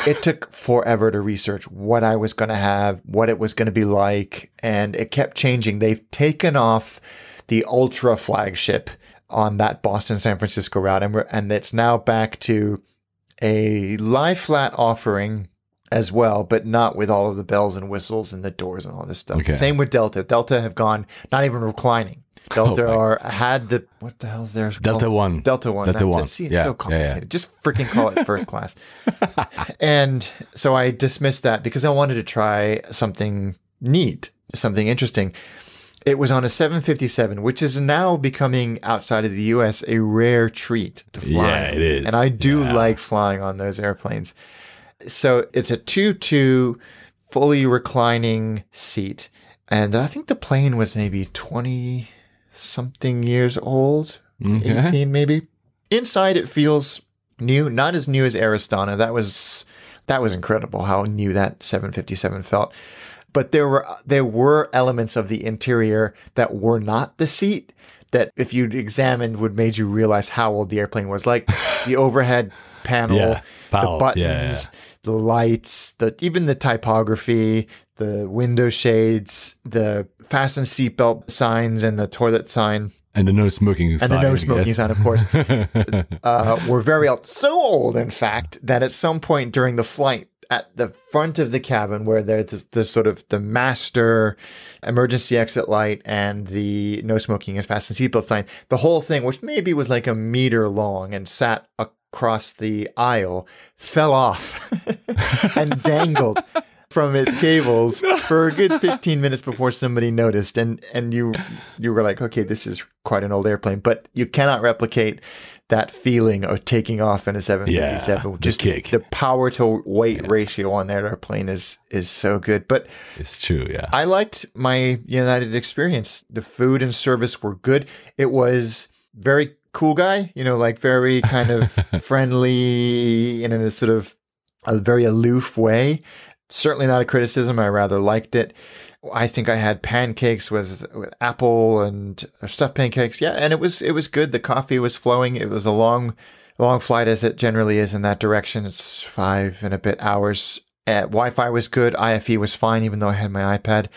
Speaker 2: It took forever to research what I was going to have, what it was going to be like, and it kept changing. They've taken off the ultra flagship on that Boston-San Francisco route, and it's now back to a lie flat offering as well, but not with all of the bells and whistles and the doors and all this stuff. Okay. Same with Delta. Delta have gone not even reclining. Delta had the, what the hell's theirs?
Speaker 4: Delta One.
Speaker 2: Delta One.
Speaker 4: Delta One.
Speaker 2: See, it's so complicated. Yeah. Just freaking call it first class. And so I dismissed that because I wanted to try something neat, something interesting. It was on a 757, which is now becoming, outside of the U.S., a rare treat to fly.
Speaker 4: Yeah, it is.
Speaker 2: And I do like flying on those airplanes. So it's a 2-2 fully reclining seat. And I think the plane was maybe 20-something years old 18 maybe. Inside, it feels new, not as new as Aristana. That was incredible how new that 757 felt. But there were elements of the interior that were not the seat that, if you'd examined, would made you realize how old the airplane was. Like the overhead panel, the buttons, the lights, even the typography, the window shades, the fasten seatbelt signs, and the toilet sign.
Speaker 4: And the no smoking sign.
Speaker 2: And the no smoking sign, of course, were very old. So old, in fact, that at some point during the flight, at the front of the cabin, where there's the sort of the master emergency exit light and the no smoking and fasten seatbelt sign, the whole thing, which maybe was like a meter long and sat across the aisle, fell off and dangled from its cables for a good 15 minutes before somebody noticed. And you were like, okay, this is quite an old airplane, but you cannot replicate that feeling of taking off in a 757.
Speaker 4: Yeah,
Speaker 2: just
Speaker 4: kick.
Speaker 2: The power to weight ratio on that airplane is so good. But
Speaker 4: it's true, yeah.
Speaker 2: I liked my United experience. The food and service were good. It was very cool guy, like very kind of friendly in a sort of a very aloof way. Certainly not a criticism. I rather liked it. I think I had pancakes with apple and stuffed pancakes. Yeah, and it was good. The coffee was flowing. It was a long flight, as it generally is in that direction. It's 5 and a bit hours. Wi-Fi was good. IFE was fine, even though I had my iPad.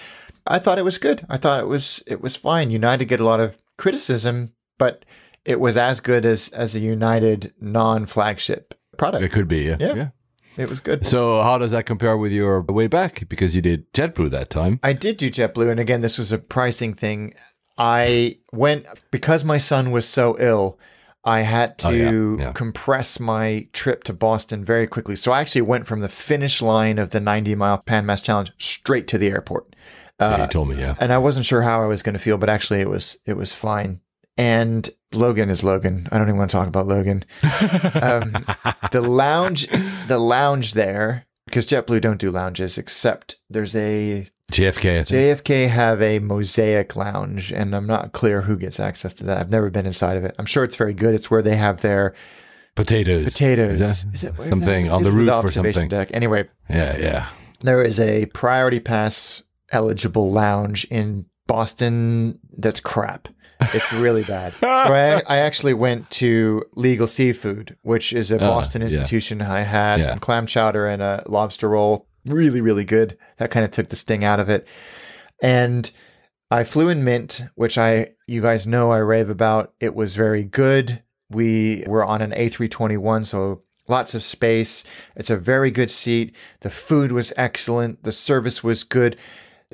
Speaker 2: I thought it was good. I thought it was fine. United get a lot of criticism, but it was as good as a United non-flagship product.
Speaker 4: It could be, yeah.
Speaker 2: It was good.
Speaker 4: So how does that compare with your way back? Because you did JetBlue that time.
Speaker 2: I did do JetBlue. And again, this was a pricing thing. I went, because my son was so ill, I had to compress my trip to Boston very quickly. So I actually went from the finish line of the 90-mile Pan Mass Challenge straight to the airport.
Speaker 4: You told me, yeah.
Speaker 2: And I wasn't sure how I was going to feel, but actually it was fine. And Logan is Logan. I don't even want to talk about Logan. The lounge there, because JetBlue don't do lounges, except there's a
Speaker 4: JFK.
Speaker 2: JFK have a mosaic lounge, and I'm not clear who gets access to that. I've never been inside of it. I'm sure it's very good. It's where they have their
Speaker 4: potatoes.
Speaker 2: Is it
Speaker 4: something on the roof or something?
Speaker 2: Deck. Anyway,
Speaker 4: yeah.
Speaker 2: There is a priority pass eligible lounge in Boston that's crap. It's really bad. So I actually went to Legal Seafood, which is a Boston institution. I had some clam chowder and a lobster roll. Really, really good. That kind of took the sting out of it. And I flew in Mint, which you guys know I rave about. It was very good. We were on an A321, so lots of space. It's a very good seat. The food was excellent. The service was good.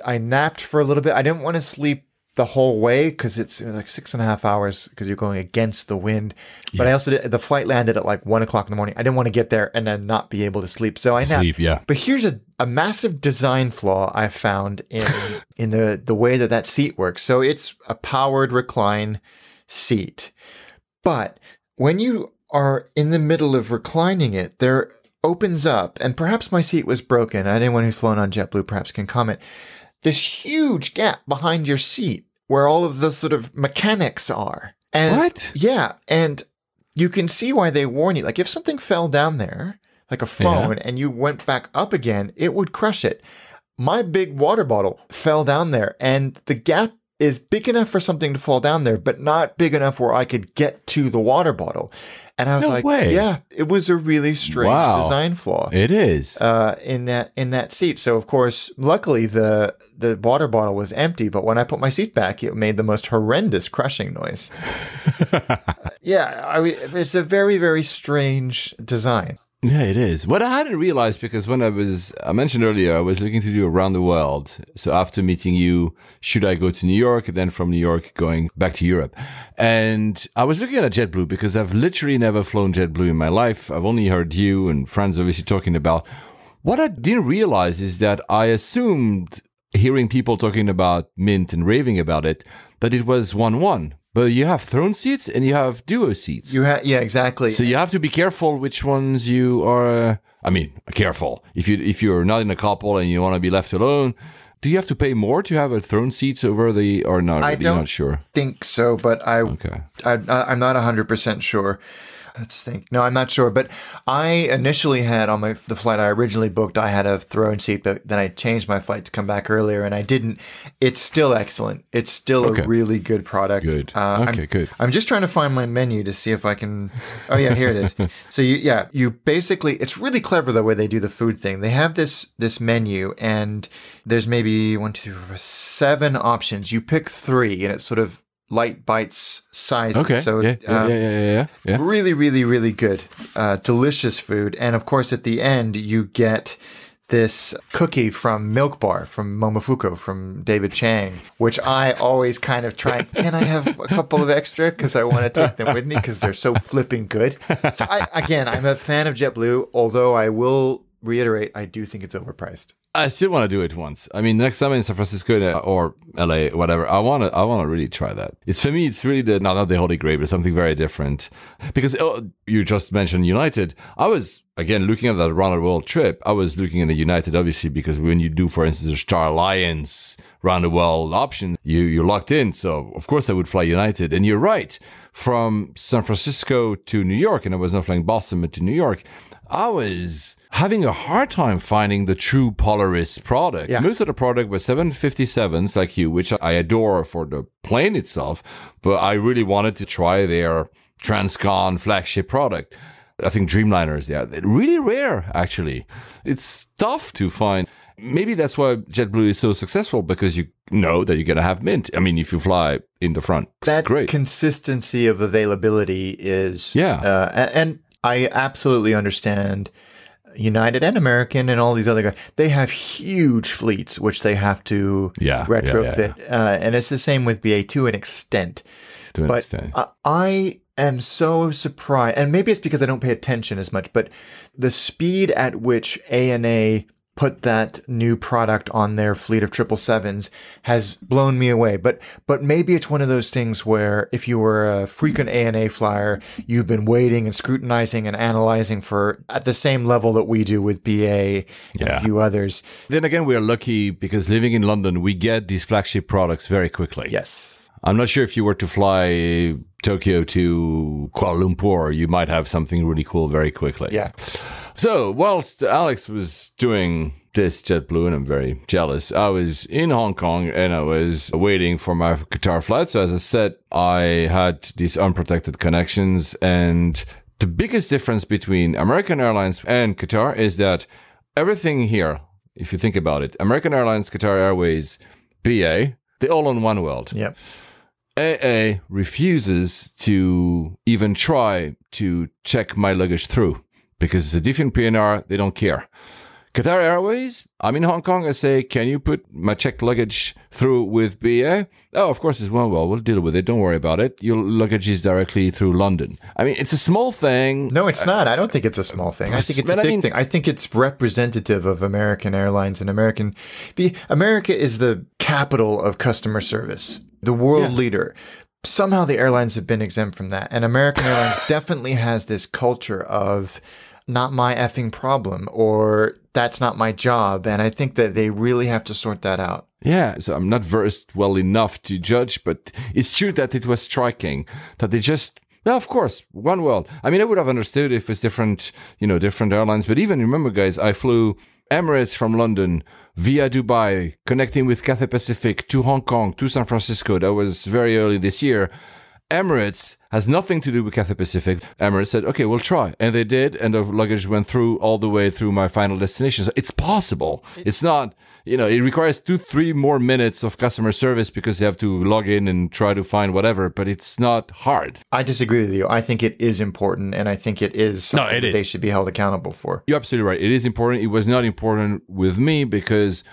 Speaker 2: I napped for a little bit. I didn't want to sleep the whole way because it's like 6.5 hours because you're going against the wind. But I also the flight landed at like 1 o'clock in the morning. I didn't want to get there and then not be able to sleep. So I napped. But here's a massive design flaw I found in the way that seat works. So it's a powered recline seat. But when you are in the middle of reclining it, there opens up, and perhaps my seat was broken. Anyone who's flown on JetBlue perhaps can comment. This huge gap behind your seat where all of the sort of mechanics are. And
Speaker 4: what?
Speaker 2: Yeah. And you can see why they warn you. Like if something fell down there, like a phone, and you went back up again, it would crush it. My big water bottle fell down there, and the gap is big enough for something to fall down there, but not big enough where I could get to the water bottle. And I was yeah, it was a really strange design flaw.
Speaker 4: It is.
Speaker 2: In that seat. So of course, luckily the water bottle was empty, but when I put my seat back, it made the most horrendous crushing noise. It's a very, very strange design.
Speaker 4: Yeah, it is. What I hadn't realized, because when I mentioned earlier, I was looking to do around the world. So after meeting you, should I go to New York? And then from New York, going back to Europe. And I was looking at JetBlue because I've literally never flown JetBlue in my life. I've only heard you and friends obviously talking about. What I didn't realize is that I assumed, hearing people talking about Mint and raving about it, that it was 1-1. But you have throne seats and you have duo seats.
Speaker 2: Yeah, exactly.
Speaker 4: So you have to be careful which ones you are. Careful. If you're not in a couple and you want to be left alone, do you have to pay more to have a throne seats over the, or not?
Speaker 2: I don't
Speaker 4: not sure.
Speaker 2: think so, but I'm not 100% sure. Let's think. No, I'm not sure. But I initially had on the flight I originally booked, I had a throne seat, but then I changed my flight to come back earlier and I didn't. It's still excellent. It's still a really good product.
Speaker 4: Good. Good.
Speaker 2: I'm just trying to find my menu to see if I can. Oh, yeah, here it is. So you basically, it's really clever the way they do the food thing. They have this menu and there's maybe 7 options. You pick 3 and it's sort of light bites size.
Speaker 4: Okay.
Speaker 2: So
Speaker 4: yeah.
Speaker 2: Really, really, really good. Delicious food. And of course, at the end, you get this cookie from Milk Bar, from Momofuku, from David Chang, which I always kind of try. Can I have a couple of extra? Because I want to take them with me because they're so flipping good. So I'm a fan of JetBlue, although I will reiterate, I do think it's overpriced.
Speaker 4: I still want to do it once. I mean, next time in San Francisco or LA, whatever, I want to really try that. It's for me, it's really not the Holy Grail, but something very different. Because you just mentioned United. I was, again, looking at that around the world trip. I was looking at the United, obviously, because when you do, for instance, a Star Alliance round the world option, you're locked in. So, of course, I would fly United. And you're right. From San Francisco to New York, and I was not flying Boston, but to New York, I was having a hard time finding the true Polaris product. Yeah. Most of the product was 757s like you, which I adore for the plane itself, but I really wanted to try their Transcon flagship product. I think Dreamliners, they're really rare, actually. It's tough to find. Maybe that's why JetBlue is so successful, because you know that you're going to have mint. I mean, if you fly in the front, it's great.
Speaker 2: Consistency of availability is... and I absolutely understand United and American and all these other guys. They have huge fleets, which they have to retrofit. And it's the same with BA to an extent. I am so surprised, and maybe it's because I don't pay attention as much, but the speed at which ANA put that new product on their fleet of 777s has blown me away. But maybe it's one of those things where if you were a frequent ANA flyer, you've been waiting and scrutinizing and analyzing for at the same level that we do with BA and a few others.
Speaker 4: Then again, we are lucky because living in London, we get these flagship products very quickly.
Speaker 2: Yes.
Speaker 4: I'm not sure if you were to fly Tokyo to Kuala Lumpur, you might have something really cool very quickly.
Speaker 2: Yeah.
Speaker 4: So whilst Alex was doing this JetBlue, and I'm very jealous, I was in Hong Kong and I was waiting for my Qatar flight. So as I said, I had these unprotected connections. And the biggest difference between American Airlines and Qatar is that everything here, if you think about it, American Airlines, Qatar Airways, BA, they're all on one world.
Speaker 2: Yep.
Speaker 4: AA refuses to even try to check my luggage through because it's a different PNR. They don't care. Qatar Airways, I'm in Hong Kong. I say, can you put my checked luggage through with BA? Oh, of course, it's well, we'll deal with it. Don't worry about it. Your luggage is directly through London. I mean, it's a small thing.
Speaker 2: No, it's not. I don't think it's a small thing. I think it's a big thing. I think it's representative of American Airlines and America is the capital of customer service, the world leader. Somehow the airlines have been exempt from that. And American Airlines definitely has this culture of not my effing problem, or that's not my job. And I think that they really have to sort that out.
Speaker 4: Yeah, so I'm not versed well enough to judge, but it's true that it was striking that they just, well, of course, one world. I mean, I would have understood if it's different, different airlines. But even remember, guys, I flew Emirates from London via Dubai, connecting with Cathay Pacific to Hong Kong, to San Francisco. That was very early this year. Emirates has nothing to do with Cathay Pacific. Emirates said, okay, we'll try. And they did. And the luggage went through all the way through my final destination. So it's possible. It's not, it requires 2-3 more minutes of customer service because they have to log in and try to find whatever, but it's not hard.
Speaker 2: I disagree with you. I think it is important. And I think it is something that they should be held accountable for.
Speaker 4: You're absolutely right. It is important. It was not important with me because,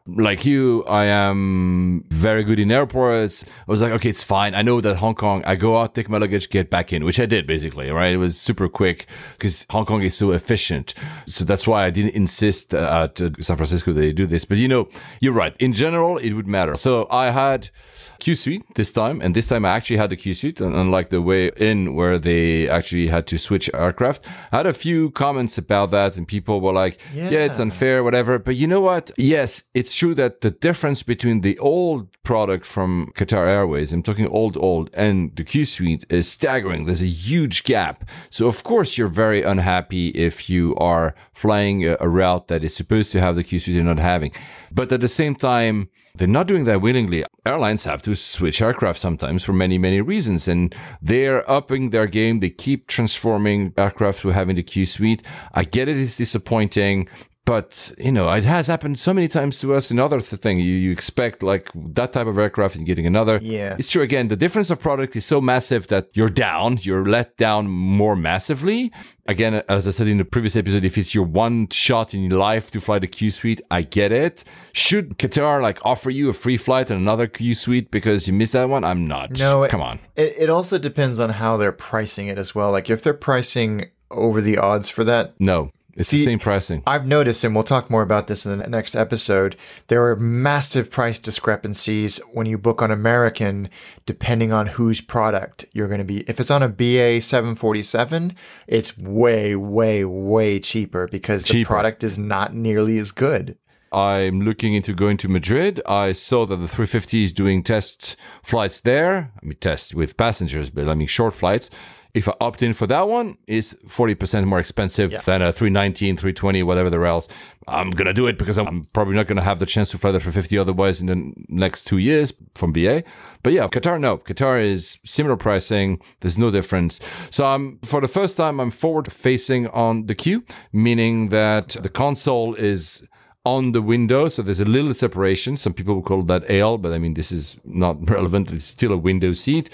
Speaker 4: like you, I am very good in airports. I was like, okay, it's fine. I know that Hong Kong, I go out, take my luggage, get back in, which I did basically, right? It was super quick because Hong Kong is so efficient. So that's why I didn't insist at San Francisco that they do this. But you're right. In general, it would matter. So I had Q Suite this time, and this time I actually had the Q Suite, unlike the way in where they actually had to switch aircraft. I had a few comments about that, and people were like, yeah it's unfair, whatever. But you know what? Yes, it's true that the difference between the old product from Qatar Airways, I'm talking old, and the Q Suite is staggering. There's a huge gap. So of course you're very unhappy if you are flying a route that is supposed to have the Q Suite and not having. But at the same time, they're not doing that willingly. Airlines have to switch aircraft sometimes for many, many reasons. And they're upping their game. They keep transforming aircraft to having the Q Suite. I get it, it's disappointing. But, it has happened so many times to us. Another thing, you expect like that type of aircraft and getting another.
Speaker 2: Yeah.
Speaker 4: It's true. Again, the difference of product is so massive that you're let down more massively. Again, as I said in the previous episode, if it's your one shot in your life to fly the Q Suite, I get it. Should Qatar offer you a free flight and another Q Suite because you missed that one? I'm not.
Speaker 2: No,
Speaker 4: come on.
Speaker 2: It also depends on how they're pricing it as well. Like if they're pricing over the odds for that.
Speaker 4: No. It's the same pricing.
Speaker 2: I've noticed, and we'll talk more about this in the next episode, there are massive price discrepancies when you book on American, depending on whose product you're going to be. If it's on a BA 747, it's way, way, way cheaper because the product is not nearly as good.
Speaker 4: I'm looking into going to Madrid. I saw that the 350 is doing test flights there. I mean, test with passengers, but I mean short flights. If I opt in for that one, it's 40% more expensive than a 319, 320, whatever the else. I'm going to do it because I'm probably not going to have the chance to fly the 350 otherwise in the next 2 years from BA. But yeah, Qatar, no. Qatar is similar pricing. There's no difference. So for the first time, I'm forward facing on the Q, meaning that the console is on the window, so there's a little separation. Some people will call that ale, but I mean, this is not relevant. It's still a window seat.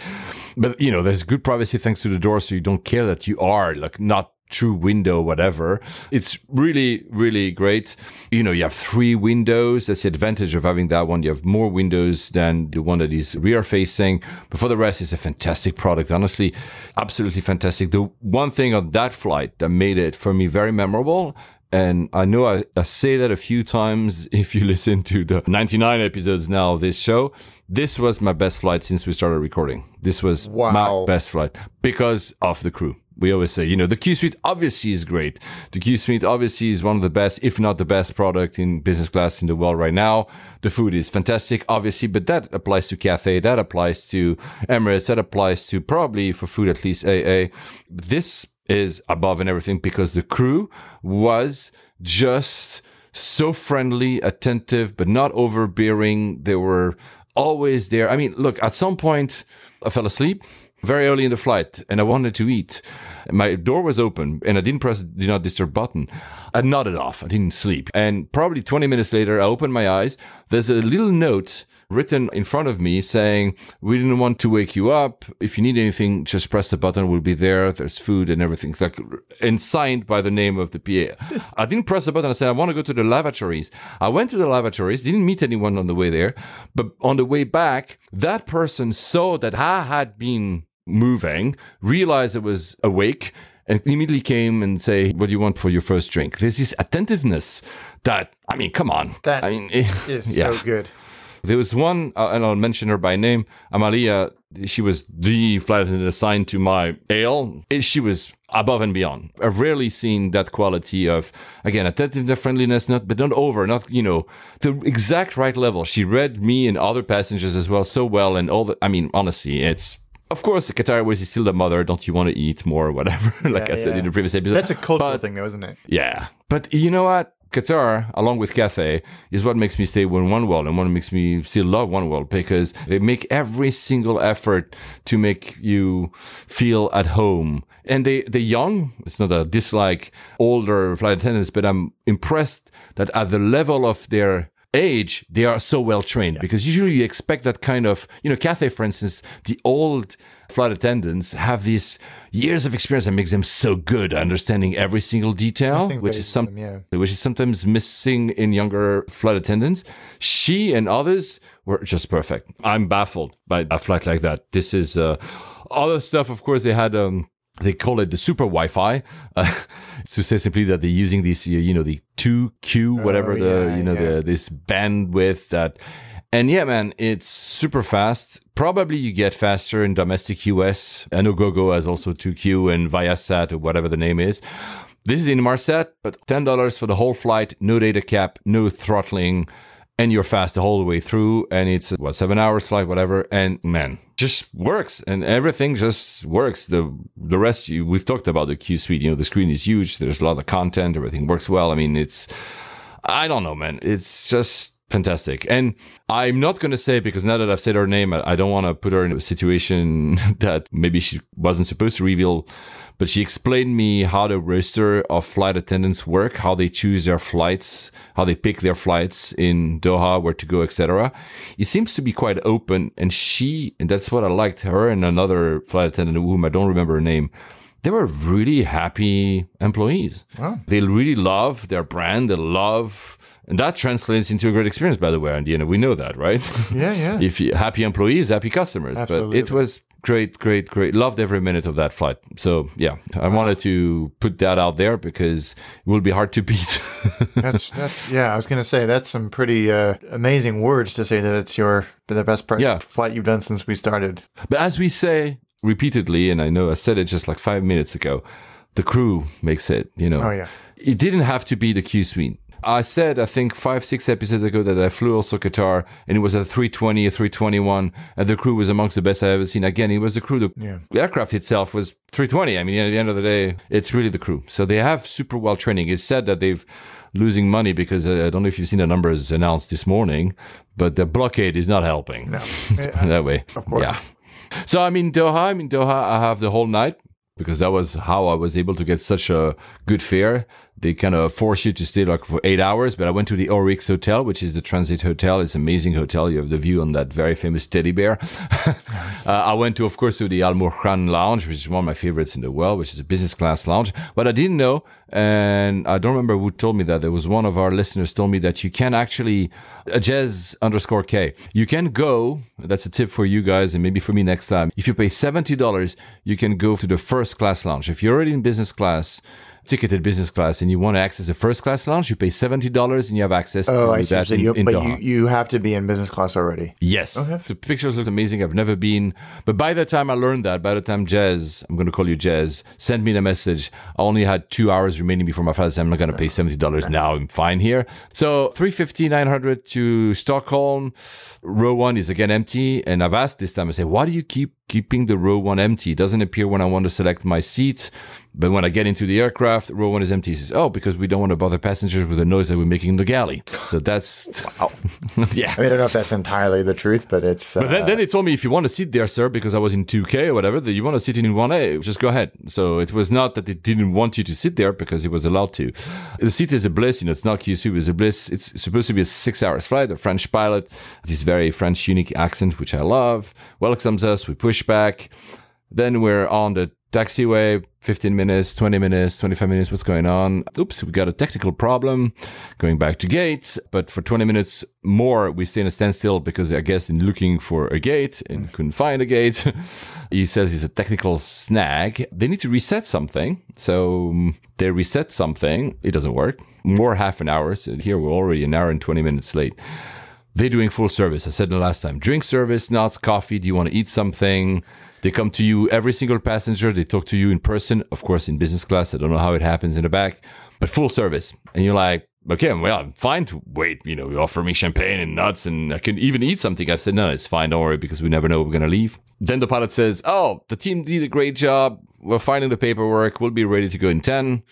Speaker 4: But, there's good privacy thanks to the door, so you don't care that you are not true window, whatever. It's really, really great. You have 3 windows. That's the advantage of having that one. You have more windows than the one that is rear facing. But for the rest, it's a fantastic product. Honestly, absolutely fantastic. The one thing on that flight that made it for me very memorable, and I know I say that a few times if you listen to the 99 episodes now of this show. This was my best flight since we started recording. This was my best flight because of the crew. We always say, the Q Suite obviously is great. The Q Suite obviously is one of the best, if not the best product in business class in the world right now. The food is fantastic, obviously, but that applies to Cathay, that applies to Emirates, that applies to probably for food at least AA. This is above and everything because the crew was just so friendly, attentive, but not overbearing. They were always there. I mean, look, at some point I fell asleep very early in the flight and I wanted to eat. My door was open and I didn't press the do not disturb button. I nodded off. I didn't sleep. And probably 20 minutes later, I opened my eyes. There's a little note written in front of me saying, we didn't want to wake you up. If you need anything, just press the button. We'll be there. There's food and everything. It's and signed by the name of the PA. I didn't press the button. I said, I want to go to the lavatories. I went to the lavatories, didn't meet anyone on the way there. But on the way back, that person saw that I had been moving, realized I was awake, and immediately came and say, what do you want for your first drink? There's this attentiveness that, I mean, come on.
Speaker 2: That is so good.
Speaker 4: There was one, and I'll mention her by name, Amalia. She was the flight attendant assigned to my AL. She was above and beyond. I've rarely seen that quality of, again, attentiveness, friendliness, but not over, not, the exact right level. She read me and other passengers as well so well, and all that. I mean, honestly, it's, of course, the Qatar Airways is still the mother. Don't you want to eat more or whatever? I said in the previous episode.
Speaker 2: That's a cultural thing though, isn't it?
Speaker 4: Yeah. But you know what? Qatar, along with Cathay, is what makes me stay with OneWorld and what makes me still love OneWorld because they make every single effort to make you feel at home. And they're young. It's not a dislike older flight attendants, but I'm impressed that at the level of their age, they are so well trained because usually you expect that kind of, Cathay, for instance, the old flight attendants have these years of experience that makes them so good at understanding every single detail, which is sometimes missing in younger flight attendants. She and others were just perfect. I'm baffled by a flight like that. This is other stuff. Of course, they had they call it the super Wi-Fi. To say simply that they're using this, the 2Q, whatever this bandwidth that. And yeah, man, it's super fast. Probably you get faster in domestic US. I know GoGo has also 2Q and Viasat or whatever the name is. This is Inmarsat, but $10 for the whole flight, no data cap, no throttling. and you're fast the whole way through, and it's 7 hours flight, whatever, and man, just works, and everything just works. The rest, we've talked about the Q Suite. The screen is huge. There's a lot of content. Everything works well. I mean, I don't know, man. It's just fantastic. And I'm not going to say, because now that I've said her name, I don't want to put her in a situation that maybe she wasn't supposed to reveal, but she explained me how the roster of flight attendants work, how they choose their flights, how they pick their flights in Doha, where to go, etc. It seems to be quite open, and that's what I liked. Her and another flight attendant, whom I don't remember her name, they were really happy employees. Wow. They really love their brand. They love, and that translates into a great experience, by the way. And we know that, right?
Speaker 2: Yeah.
Speaker 4: If you happy employees, happy customers.
Speaker 2: Absolutely.
Speaker 4: But it was great. Loved every minute of that flight. So yeah, I wanted to put that out there because it will be hard to beat.
Speaker 2: that's I was going to say, that's some pretty amazing words to say that it's the best flight you've done since we started.
Speaker 4: But as we say repeatedly, and I know I said it just like 5 minutes ago, the crew makes it,
Speaker 2: Oh, yeah.
Speaker 4: It didn't have to be the Q Suite. I said, I think 5-6 episodes ago, that I flew also Qatar, and it was a 320, a 321, and the crew was amongst the best I've ever seen. Again, it was the crew. The aircraft itself was 320. I mean, at the end of the day, it's really the crew. So they have super well training. It's said that they've losing money because I don't know if you've seen the numbers announced this morning, but the blockade is not helping.
Speaker 2: No.
Speaker 4: That way.
Speaker 2: Of course.
Speaker 4: Yeah. So I'm in Doha. I have the whole night, because that was how I was able to get such a good fare. They kind of force you to stay like for 8 hours, but I went to the Oryx Hotel, which is the transit hotel. It's an amazing hotel. You have the view on that very famous teddy bear. I went to, of course, to the Al Murhan Lounge, which is one of my favorites in the world, which is a business class lounge. But I didn't know, and I don't remember who told me that. There was one of our listeners told me that you can actually, Jez_K, you can go, that's a tip for you guys, and maybe for me next time. If you pay $70, you can go to the first class lounge. If you're already in business class, ticketed business class, and you want to access the first class lounge, you pay $70 and you have access to that in Doha.
Speaker 2: You have to be in business class already.
Speaker 4: Yes.
Speaker 2: Okay.
Speaker 4: The pictures look amazing. I've never been. But by the time I learned that, by the time Jez, I'm going to call you Jez, sent me the message, I only had 2 hours remaining before my flight. I said, I'm not going to pay $70 now. I'm fine here. So 350, 900 to Stockholm. Row 1 is again empty. And I've asked this time, I say, why do you keeping the row 1 empty? It doesn't appear when I want to select my seat. But when I get into the aircraft, row 1 is empty. He says, because we don't want to bother passengers with the noise that we're making in the galley. So that's...
Speaker 2: Wow.
Speaker 4: Yeah.
Speaker 2: I mean, I don't know if that's entirely the truth, but it's...
Speaker 4: But then they told me, if you want to sit there, sir, because I was in 2K or whatever, that you want to sit in 1A, just go ahead. So it was not that they didn't want you to sit there, because it was allowed to. The seat is a bliss. It's not QC, it's a bliss. It's supposed to be a 6 hours flight. A French pilot, this very French unique accent, which I love, welcomes us. We push back. Then we're on the taxiway, 15 minutes, 20 minutes, 25 minutes, what's going on? Oops, we got a technical problem, going back to gate. But for 20 minutes more, we stay in a standstill because I guess in looking for a gate and couldn't find a gate. He says it's a technical snag. They need to reset something. So they reset something. It doesn't work. More half an hour. So here we're already an hour and 20 minutes late. They're doing full service. I said the last time, drink service, nuts, coffee. Do you want to eat something? They come to you, every single passenger. They talk to you in person, of course, in business class. I don't know how it happens in the back, but full service. And you're like, okay, well, I'm fine to wait. You offer me champagne and nuts, and I can even eat something. I said, no, it's fine. Don't worry, because we never know we're going to leave. Then the pilot says, the team did a great job. We're finding the paperwork. We'll be ready to go in 10.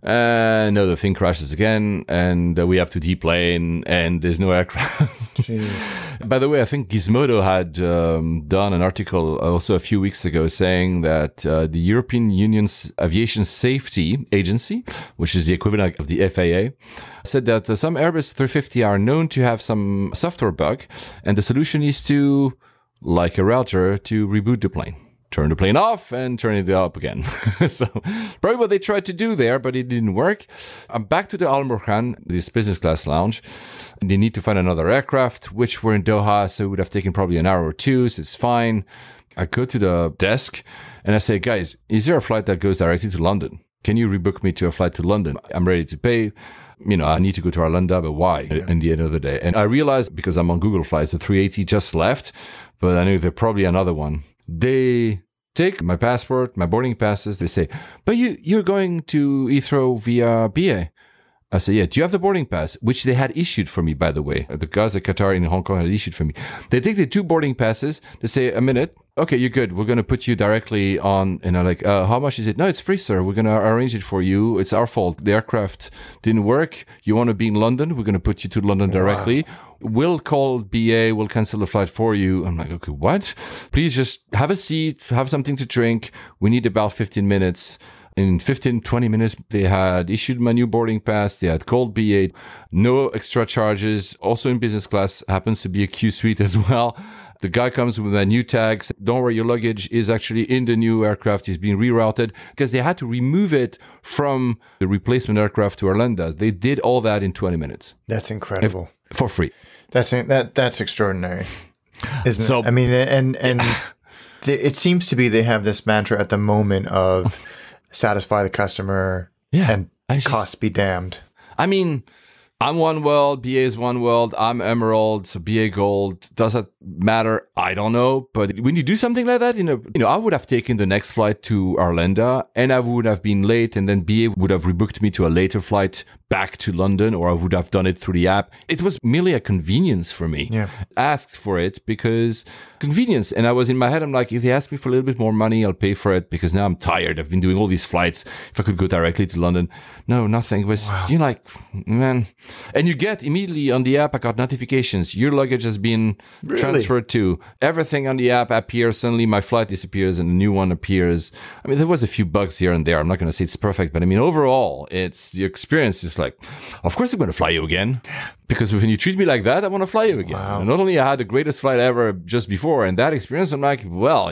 Speaker 4: No, the thing crashes again, and we have to deplane, and there's no aircraft. By the way, I think Gizmodo had done an article also a few weeks ago saying that the European Union's Aviation Safety Agency, which is the equivalent of the FAA, said that some Airbus 350 are known to have some software bug, and the solution is to, like a router, to reboot the plane. Turn the plane off and turn it up again. So probably what they tried to do there, but it didn't work. I'm back to the Al Murhan, this business class lounge. They need to find another aircraft, which were in Doha, so it would have taken probably an hour or two, so it's fine. I go to the desk and I say, guys, is there a flight that goes directly to London? Can you rebook me to a flight to London? I'm ready to pay. I need to go to Arlanda, but why in the end of the day? And I realized, because I'm on Google Flights, the 380 just left, but I knew there's probably another one. They take my passport, my boarding passes. They say, but you're going to Heathrow via BA. I said, yeah, do you have the boarding pass? Which they had issued for me, by the way. The guys at Qatar in Hong Kong had issued for me. They take the 2 boarding passes. They say, a minute. Okay, you're good. We're going to put you directly on. And I'm like, how much is it? No, it's free, sir. We're going to arrange it for you. It's our fault. The aircraft didn't work. You want to be in London? We're going to put you to London directly. We'll call BA. We'll cancel the flight for you. I'm like, okay, what? Please just have a seat, have something to drink. We need about 15 minutes. In 15, 20 minutes, they had issued my new boarding pass. They had called BA. No extra charges. Also in business class, happens to be a Q suite as well. The guy comes with a new tags. Don't worry, your luggage is actually in the new aircraft. It's being rerouted because they had to remove it from the replacement aircraft to Orlando. They did all that in 20 minutes.
Speaker 2: That's incredible.
Speaker 4: For free.
Speaker 2: That's extraordinary, isn't it? I mean, and it seems to be they have this mantra at the moment of satisfy the customer and cost be damned.
Speaker 4: I mean, I'm One World, BA is One World, I'm Emerald, so BA Gold. Does that matter? I don't know. But when you do something like that, I would have taken the next flight to Arlanda and I would have been late, and then BA would have rebooked me to a later flight back to London, or I would have done it through the app. It was merely a convenience for me.
Speaker 2: Yeah.
Speaker 4: Asked for it because convenience. And I was in my head, I'm like, if they ask me for a little bit more money, I'll pay for it because now I'm tired. I've been doing all these flights. If I could go directly to London. No, nothing. It was, you're like, man. And you get immediately on the app, I got notifications. Your luggage has been transferred to. Everything on the app appears. Suddenly my flight disappears and a new one appears. I mean, there was a few bugs here and there. I'm not going to say it's perfect, but I mean, overall, it's the experience is like, of course I'm going to fly you again. Because when you treat me like that, I want to fly you again.
Speaker 2: Wow.
Speaker 4: And not only I had the greatest flight ever just before, and that experience, I'm like, well,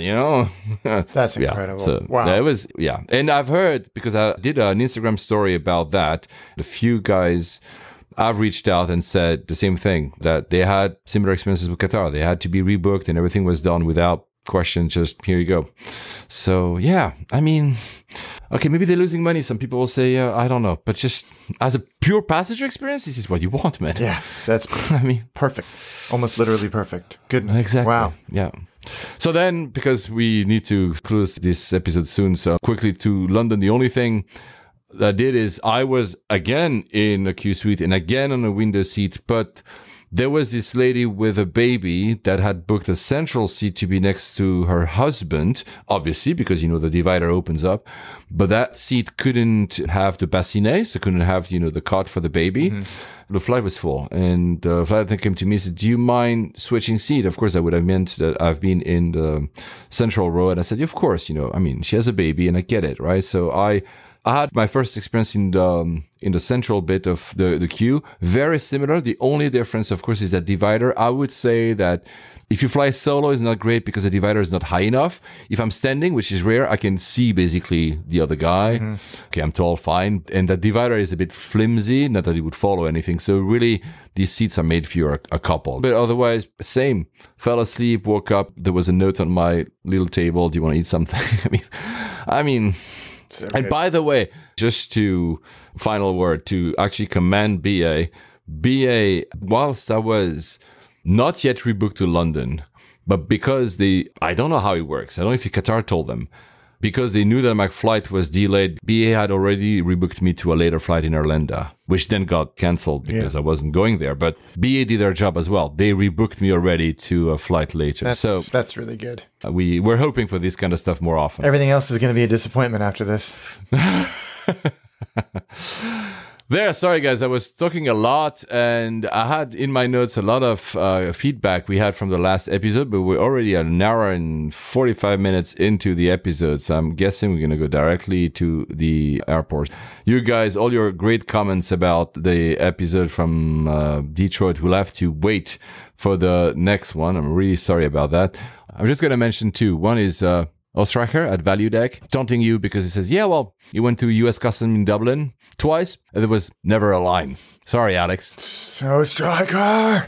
Speaker 2: That's incredible.
Speaker 4: So,
Speaker 2: wow.
Speaker 4: It was, And I've heard, because I did an Instagram story about that, a few guys I've reached out and said the same thing, that they had similar experiences with Qatar. They had to be rebooked and everything was done without question, just here you go. So, I mean, okay, maybe they're losing money. Some people will say, I don't know. But just as a pure passenger experience, this is what you want, man.
Speaker 2: Yeah, that's perfect. Almost literally perfect. Goodness.
Speaker 4: Exactly.
Speaker 2: Wow.
Speaker 4: Yeah. So then, because we need to close this episode soon, so quickly to London, the only thing that I did is I was again in a Q suite and again on a window seat, but there was this lady with a baby that had booked a central seat to be next to her husband, obviously, because, the divider opens up. But that seat couldn't have the bassinet, so couldn't have, the cot for the baby. Mm-hmm. The flight was full. And the flight attendant came to me and said, do you mind switching seat? Of course, I would have meant that I've been in the central row. And I said, of course, she has a baby and I get it, right? So I had my first experience in the central bit of the queue. Very similar. The only difference, of course, is that divider. I would say that if you fly solo, it's not great because the divider is not high enough. If I'm standing, which is rare, I can see basically the other guy. Mm-hmm. Okay, I'm tall, fine. And the divider is a bit flimsy, not that it would follow anything. So really, these seats are made for a couple. But otherwise, same. Fell asleep, woke up. There was a note on my little table. Do you want to eat something? I mean... So and by the way, just to final word to actually commend BA, whilst I was not yet rebooked to London, but because I don't know how it works. I don't know if Qatar told them, because they knew that my flight was delayed. BA had already rebooked me to a later flight in Orlando, which then got canceled because I wasn't going there. But BA did their job as well. They rebooked me already to a flight later.
Speaker 2: That's really good.
Speaker 4: We're hoping for this kind of stuff more often.
Speaker 2: Everything else is going to be a disappointment after this.
Speaker 4: Sorry guys, I was talking a lot and I had in my notes a lot of feedback we had from the last episode, but we're already an hour and 45 minutes into the episode, so I'm guessing we're going to go directly to the airport. You guys, all your great comments about the episode from Detroit, we'll have to wait for the next one. I'm really sorry about that. I'm just going to mention two. One is Ostracher at Value Deck, taunting you because he says, you went to US Customs in Dublin twice, and there was never a line. Sorry, Alex.
Speaker 2: So Striker!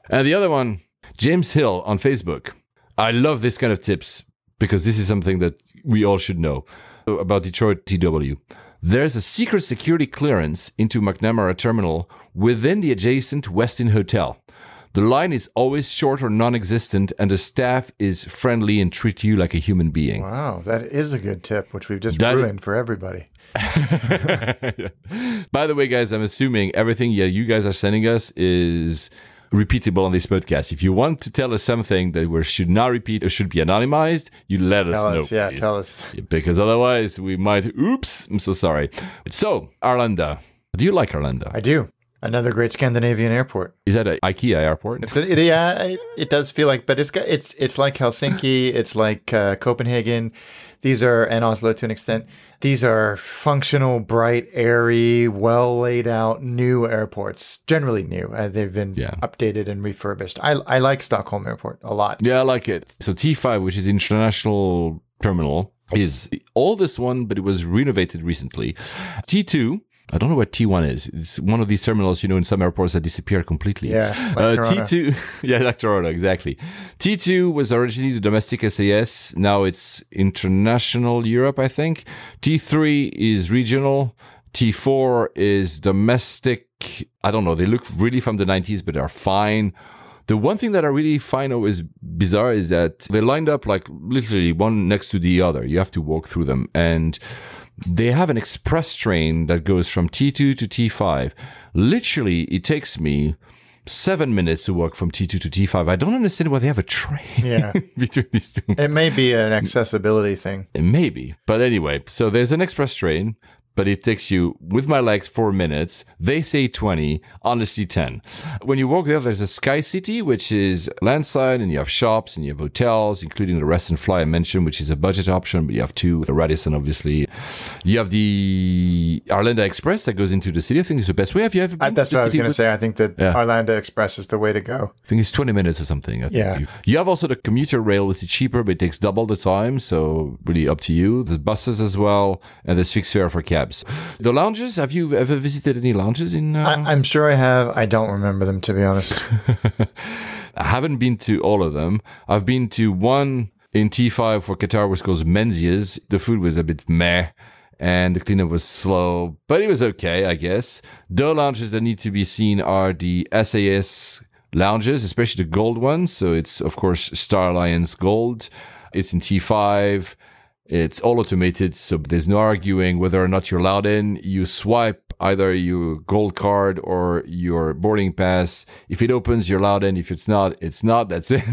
Speaker 4: And the other one, James Hill on Facebook. I love this kind of tips because this is something that we all should know about Detroit TW. There's a secret security clearance into McNamara Terminal within the adjacent Westin Hotel. The line is always short or non-existent, and the staff is friendly and treat you like a human being.
Speaker 2: Wow, that is a good tip, which we've just ruined for everybody.
Speaker 4: By the way, guys, I'm assuming everything you guys are sending us is repeatable on this podcast. If you want to tell us something that we should not repeat or should be anonymized, you let us know.
Speaker 2: Yeah, tell us.
Speaker 4: Because otherwise we might, oops, I'm so sorry. So, Arlanda. Do you like Arlanda?
Speaker 2: I do. Another great Scandinavian airport.
Speaker 4: Is that an IKEA airport?
Speaker 2: It does feel like, but it's like Helsinki, it's like Copenhagen. These are, and Oslo to an extent, these are functional, bright, airy, well laid out new airports. Generally new. They've been updated and refurbished. I like Stockholm Airport a lot.
Speaker 4: Yeah, I like it. So T5, which is International Terminal, is the oldest one, but it was renovated recently. T2, I don't know what T1 is. It's one of these terminals, in some airports that disappear completely.
Speaker 2: Yeah, like
Speaker 4: T2, like Toronto, exactly. T2 was originally the domestic SAS. Now it's international Europe, I think. T3 is regional. T4 is domestic. I don't know. They look really from the 90s, but they're fine. The one thing that I really find always bizarre is that they lined up like literally one next to the other. You have to walk through them. And they have an express train that goes from T2 to T5. Literally, it takes me 7 minutes to walk from T2 to T5. I don't understand why they have a train between these two.
Speaker 2: It may be an accessibility thing.
Speaker 4: It may be. But anyway, so there's an express train, but it takes you, with my legs, 4 minutes. They say 20, honestly 10. When you walk there, there's a Sky City, which is landside, and you have shops, and you have hotels, including the Rest and Fly I mentioned, which is a budget option, but you have two, the Radisson, obviously. You have the Arlanda Express that goes into the city. I think it's the best way. Have you ever been
Speaker 2: That's what I was going to say. I think that Arlanda Express is the way to go.
Speaker 4: I think it's 20 minutes or something. You have also the commuter rail, which is cheaper, but it takes double the time, so really up to you. There's buses as well, and there's fixed fare for cabs. The lounges, have you ever visited any lounges in...
Speaker 2: I'm sure I have. I don't remember them, to be honest.
Speaker 4: I haven't been to all of them. I've been to one in T5 for Qatar, which goes Menzies. The food was a bit meh, and the cleanup was slow, but it was okay, I guess. The lounges that need to be seen are the SAS lounges, especially the gold ones. So it's, of course, Star Alliance Gold. It's in T5. It's all automated, so there's no arguing whether or not you're allowed in. You swipe either your gold card or your boarding pass. If it opens, you're allowed in. If it's not, it's not. That's it.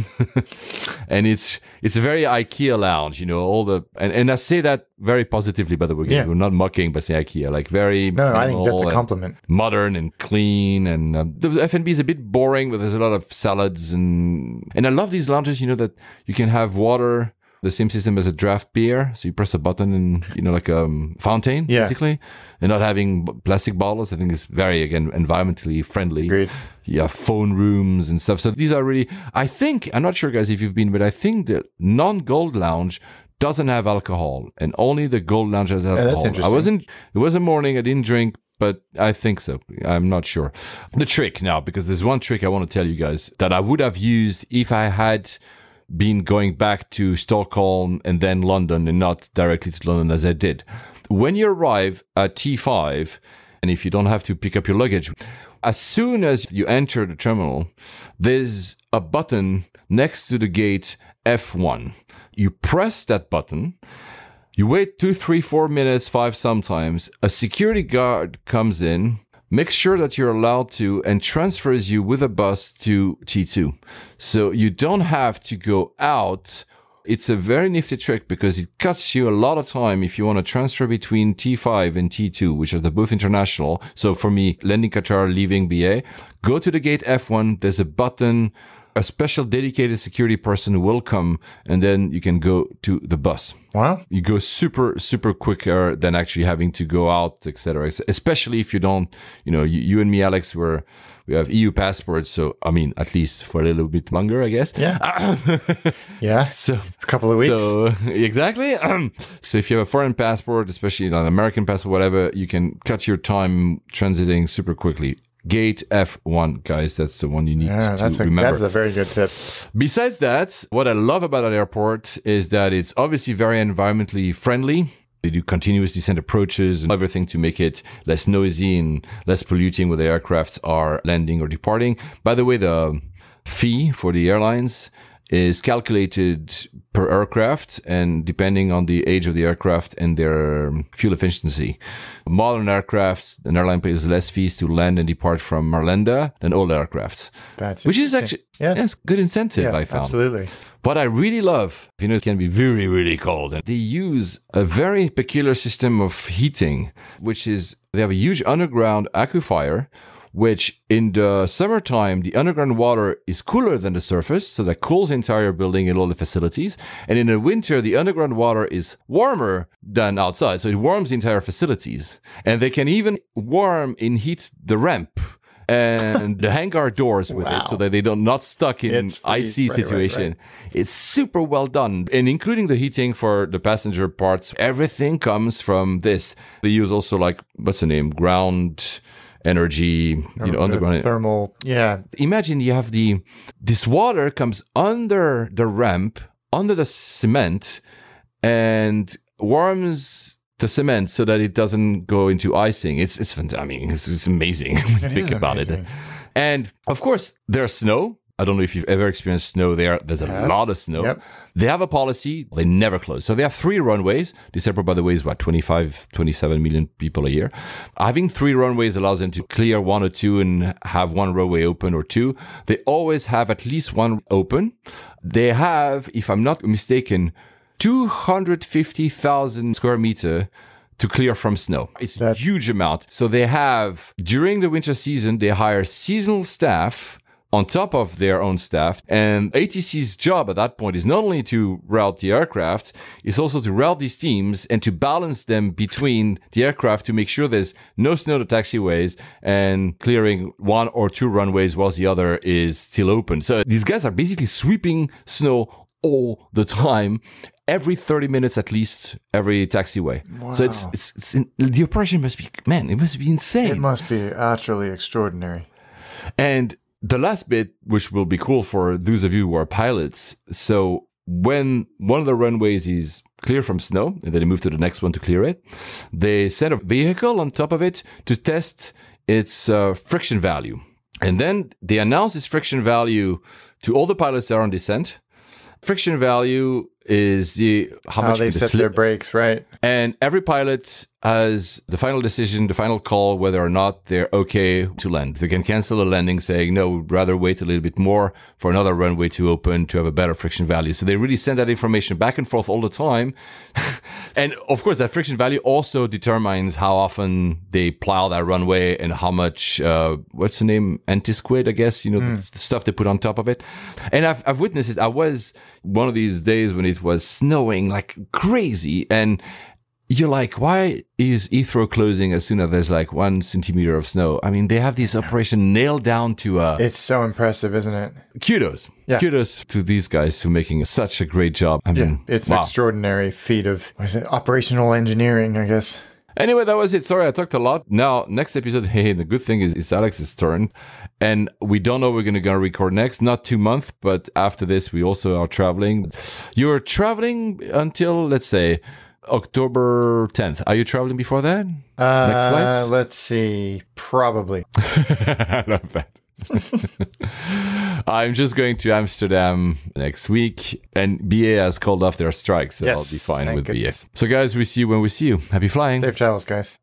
Speaker 4: And it's a very IKEA lounge, and I say that very positively, by the way. We're not mocking by saying IKEA, like very...
Speaker 2: No, I think that's a compliment.
Speaker 4: Modern and clean, and the F&B is a bit boring, but there's a lot of salads, and I love these lounges, that you can have water... The same system as a draft beer. So you press a button and, like a fountain, basically. And not having plastic bottles. I think it's very, again, environmentally friendly.
Speaker 2: Agreed.
Speaker 4: You have phone rooms and stuff. So these are really, I think, I'm not sure, guys, if you've been, but I think the non-gold lounge doesn't have alcohol. And only the gold lounge has alcohol.
Speaker 2: That's interesting.
Speaker 4: It was a morning, I didn't drink, but I think so. I'm not sure. The trick now, because there's one trick I want to tell you guys that I would have used if I had... been going back to Stockholm and then London and not directly to London as I did. When you arrive at T5, and if you don't have to pick up your luggage, as soon as you enter the terminal, there's a button next to the gate F1. You press that button, you wait 2, 3, 4 minutes, 5 sometimes, a security guard comes in, makes sure that you're allowed to, and transfers you with a bus to T2. So you don't have to go out. It's a very nifty trick because it cuts you a lot of time if you want to transfer between T5 and T2, which are both international. So for me, landing Qatar, leaving BA, go to the gate F1. There's a button. A special dedicated security person will come, and then you can go to the bus.
Speaker 2: Wow.
Speaker 4: You go super, super quicker than actually having to go out, etc. Especially if you don't, you and me, Alex, we have EU passports. So, I mean, at least for a little bit longer, I guess.
Speaker 2: Yeah. Yeah.
Speaker 4: So
Speaker 2: a couple of weeks.
Speaker 4: So, exactly. So if you have a foreign passport, especially an American passport, whatever, you can cut your time transiting super quickly. Gate F1, guys, that's the one you need to remember.
Speaker 2: That's a very good tip.
Speaker 4: Besides that, what I love about that airport is that it's obviously very environmentally friendly. They do continuous descent approaches and everything to make it less noisy and less polluting where the aircrafts are landing or departing. By the way, the fee for the airlines is calculated per aircraft and depending on the age of the aircraft and their fuel efficiency. Modern aircrafts, an airline pays less fees to land and depart from Arlanda than old aircrafts. Which is actually good incentive, I found.
Speaker 2: Absolutely.
Speaker 4: What I really love, it can be very, really cold. And they use a very peculiar system of heating, which is they have a huge underground aquifer, which in the summertime, the underground water is cooler than the surface, so that cools the entire building and all the facilities. And in the winter, the underground water is warmer than outside, so it warms the entire facilities. And they can even warm and heat the ramp and the hangar doors with it, so that they don't not stuck in icy situation. Right. It's super well done, and including the heating for the passenger parts, everything comes from this. They use also like what's the name, ground energy, underground
Speaker 2: thermal. Yeah.
Speaker 4: Imagine you have this water comes under the ramp, under the cement, and warms the cement so that it doesn't go into icing. It's amazing when you think about it. And of course, there's snow. I don't know if you've ever experienced snow there. There's a lot of snow. Yep. They have a policy. They never close. So they have 3 runways. This airport, by the way, is 27 million people a year. Having 3 runways allows them to clear 1 or 2 and have 1 runway open or 2. They always have at least 1 open. They have, if I'm not mistaken, 250,000 square meter to clear from snow. It's a huge amount. So they have, during the winter season, they hire seasonal staff on top of their own staff. And ATC's job at that point is not only to route the aircraft, it's also to route these teams and to balance them between the aircraft to make sure there's no snow to taxiways and clearing 1 or 2 runways whilst the other is still open. So these guys are basically sweeping snow all the time, every 30 minutes at least, every taxiway. Wow. So it's the operation must be, man, it must be insane.
Speaker 2: It must be utterly extraordinary.
Speaker 4: And the last bit, which will be cool for those of you who are pilots. So when one of the runways is clear from snow, and then they move to the next one to clear it, they send a vehicle on top of it to test its friction value. And then they announce its friction value to all the pilots that are on descent. Friction value is how much
Speaker 2: they set their brakes, right?
Speaker 4: And every pilot has the final decision, the final call, whether or not they're okay to land. They can cancel a landing saying, no, we'd rather wait a little bit more for another runway to open to have a better friction value. So they really send that information back and forth all the time. And of course, that friction value also determines how often they plow that runway and how much, what's the name? Anti-squid, I guess, the stuff they put on top of it. And I've witnessed it. I was one of these days when it was snowing like crazy, and you're like, why is Heathrow closing as soon as there's like 1 centimeter of snow? I mean, they have this operation nailed down to
Speaker 2: It's so impressive, isn't it?
Speaker 4: Kudos. Yeah. Kudos to these guys who are making such a great job. I mean,
Speaker 2: it's an extraordinary feat of operational engineering, I guess.
Speaker 4: Anyway, that was it. Sorry, I talked a lot. Now, next episode, hey, the good thing is it's Alex's turn. And we don't know we're going to record next. Not 2 months, but after this, we also are traveling. You're traveling until, let's say, October 10th. Are you traveling before that? Next flights?
Speaker 2: Let's see. Probably.
Speaker 4: I love that. I'm just going to Amsterdam next week, and BA has called off their strike, so I'll be fine with BA. So guys, we see you when we see you. Happy flying.
Speaker 2: Safe travels, guys.